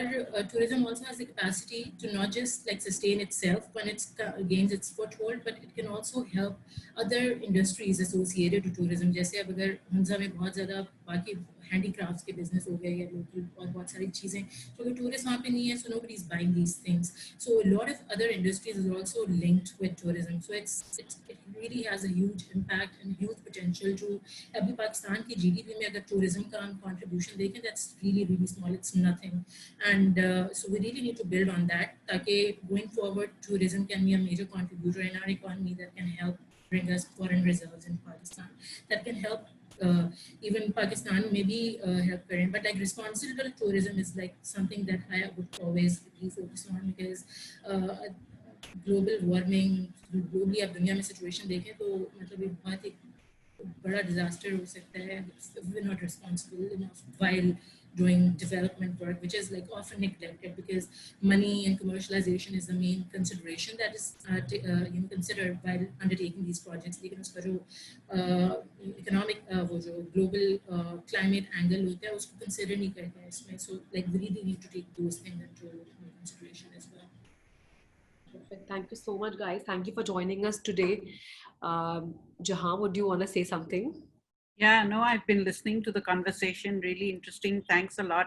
tourism also has the capacity to not just like sustain itself when it gains its foothold, but it can also help other industries associated to tourism. जैसे अब अगर हमजा में बहुत ज़्यादा बाकी handicrafts के business हो गए या local और बहुत सारी चीज़ें तो अगर tourists वहाँ पे नहीं है, so nobody is buying these things. So a lot of other industries is also linked with tourism. So it really has a huge impact and huge potential to अभी पाकिस्तान की GDP में अगर tourism का हम contribution देखें, that's really really small. It's nothing. And so we really need to build on that ताकि going forward tourism can be a major contributor in our economy that can help bring us foreign reserves in Pakistan that can help even Pakistan maybe help karen, but like responsible tourism is like something that I would always really focus on because global warming globally अब दुनिया में situation देखें तो मतलब एक बहुत एक बड़ा disaster हो सकता है if we're not responsible enough while doing development work, which is like often neglected because money and commercialization is the main consideration that is considered while undertaking these projects. लेकिन उसका जो economic वो जो global climate angle होता है उसको consider नहीं करता है इसमें. So like we really need to take those things into consideration as well. Perfect. Thank you so much, guys. Thank you for joining us today. Jahan, would you want to say something? Yeah, no, I've been listening to the conversation. Really interesting. Thanks a lot,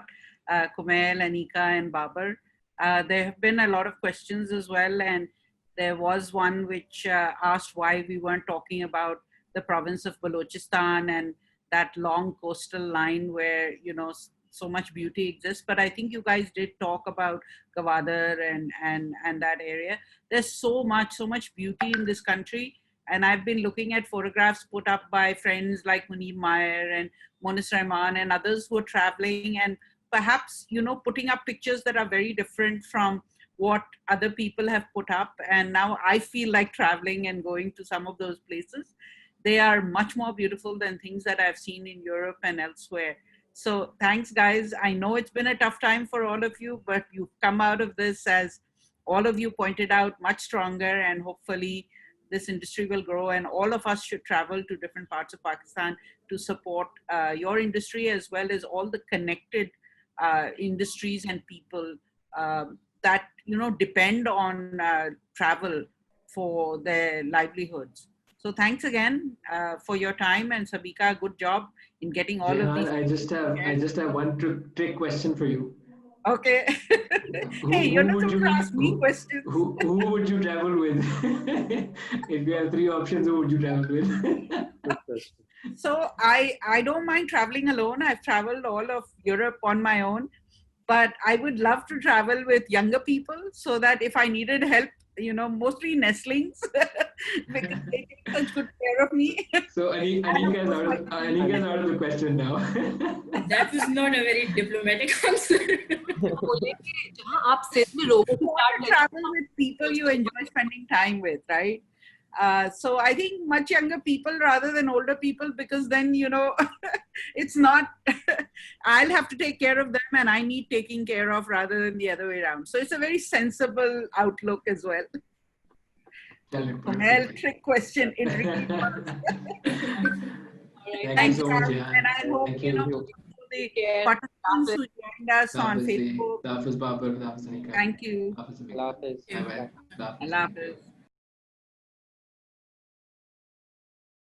Kumail, Anika, and Babar. There have been a lot of questions as well. And there was one which asked why we weren't talking about the province of Balochistan and that long coastal line where, so much beauty exists. But I think you guys did talk about Gwadar and that area. There's so much beauty in this country. And I've been looking at photographs put up by friends like Muneeb Meyer and Monis Rahman and others who are traveling and perhaps, putting up pictures that are very different from what other people have put up. And now I feel like traveling and going to some of those places. They are much more beautiful than things that I've seen in Europe and elsewhere. So thanks, guys. I know it's been a tough time for all of you, but you've come out of this, as all of you pointed out, much stronger, and hopefully this industry will grow, and all of us should travel to different parts of Pakistan to support your industry as well as all the connected industries and people that depend on travel for their livelihoods. So thanks again for your time, and Sabika, good job in getting all of these. I just have one trick question for you. Okay. Hey, you're not supposed to ask me questions. Who would you travel with? If you have three options, who would you travel with? So I don't mind traveling alone. I've traveled all of Europe on my own, but I would love to travel with younger people so that if I needed help, mostly nestlings, because they take such good care of me. So Anika is out of the question now. That was not a very diplomatic answer. You want to travel with people you enjoy spending time with, right? So I think much younger people rather than older people, because then, it's not, I'll have to take care of them and I need taking care of rather than the other way around. So it's a very sensible outlook as well. Well, trick question. Thank you so much. And I hope, the care. participants who joined us on Facebook. Hafiz Babar, Hafiz Anika. Thank you. Hafiz Anika. Allah Hafiz. Bye-bye. Allah Hafiz.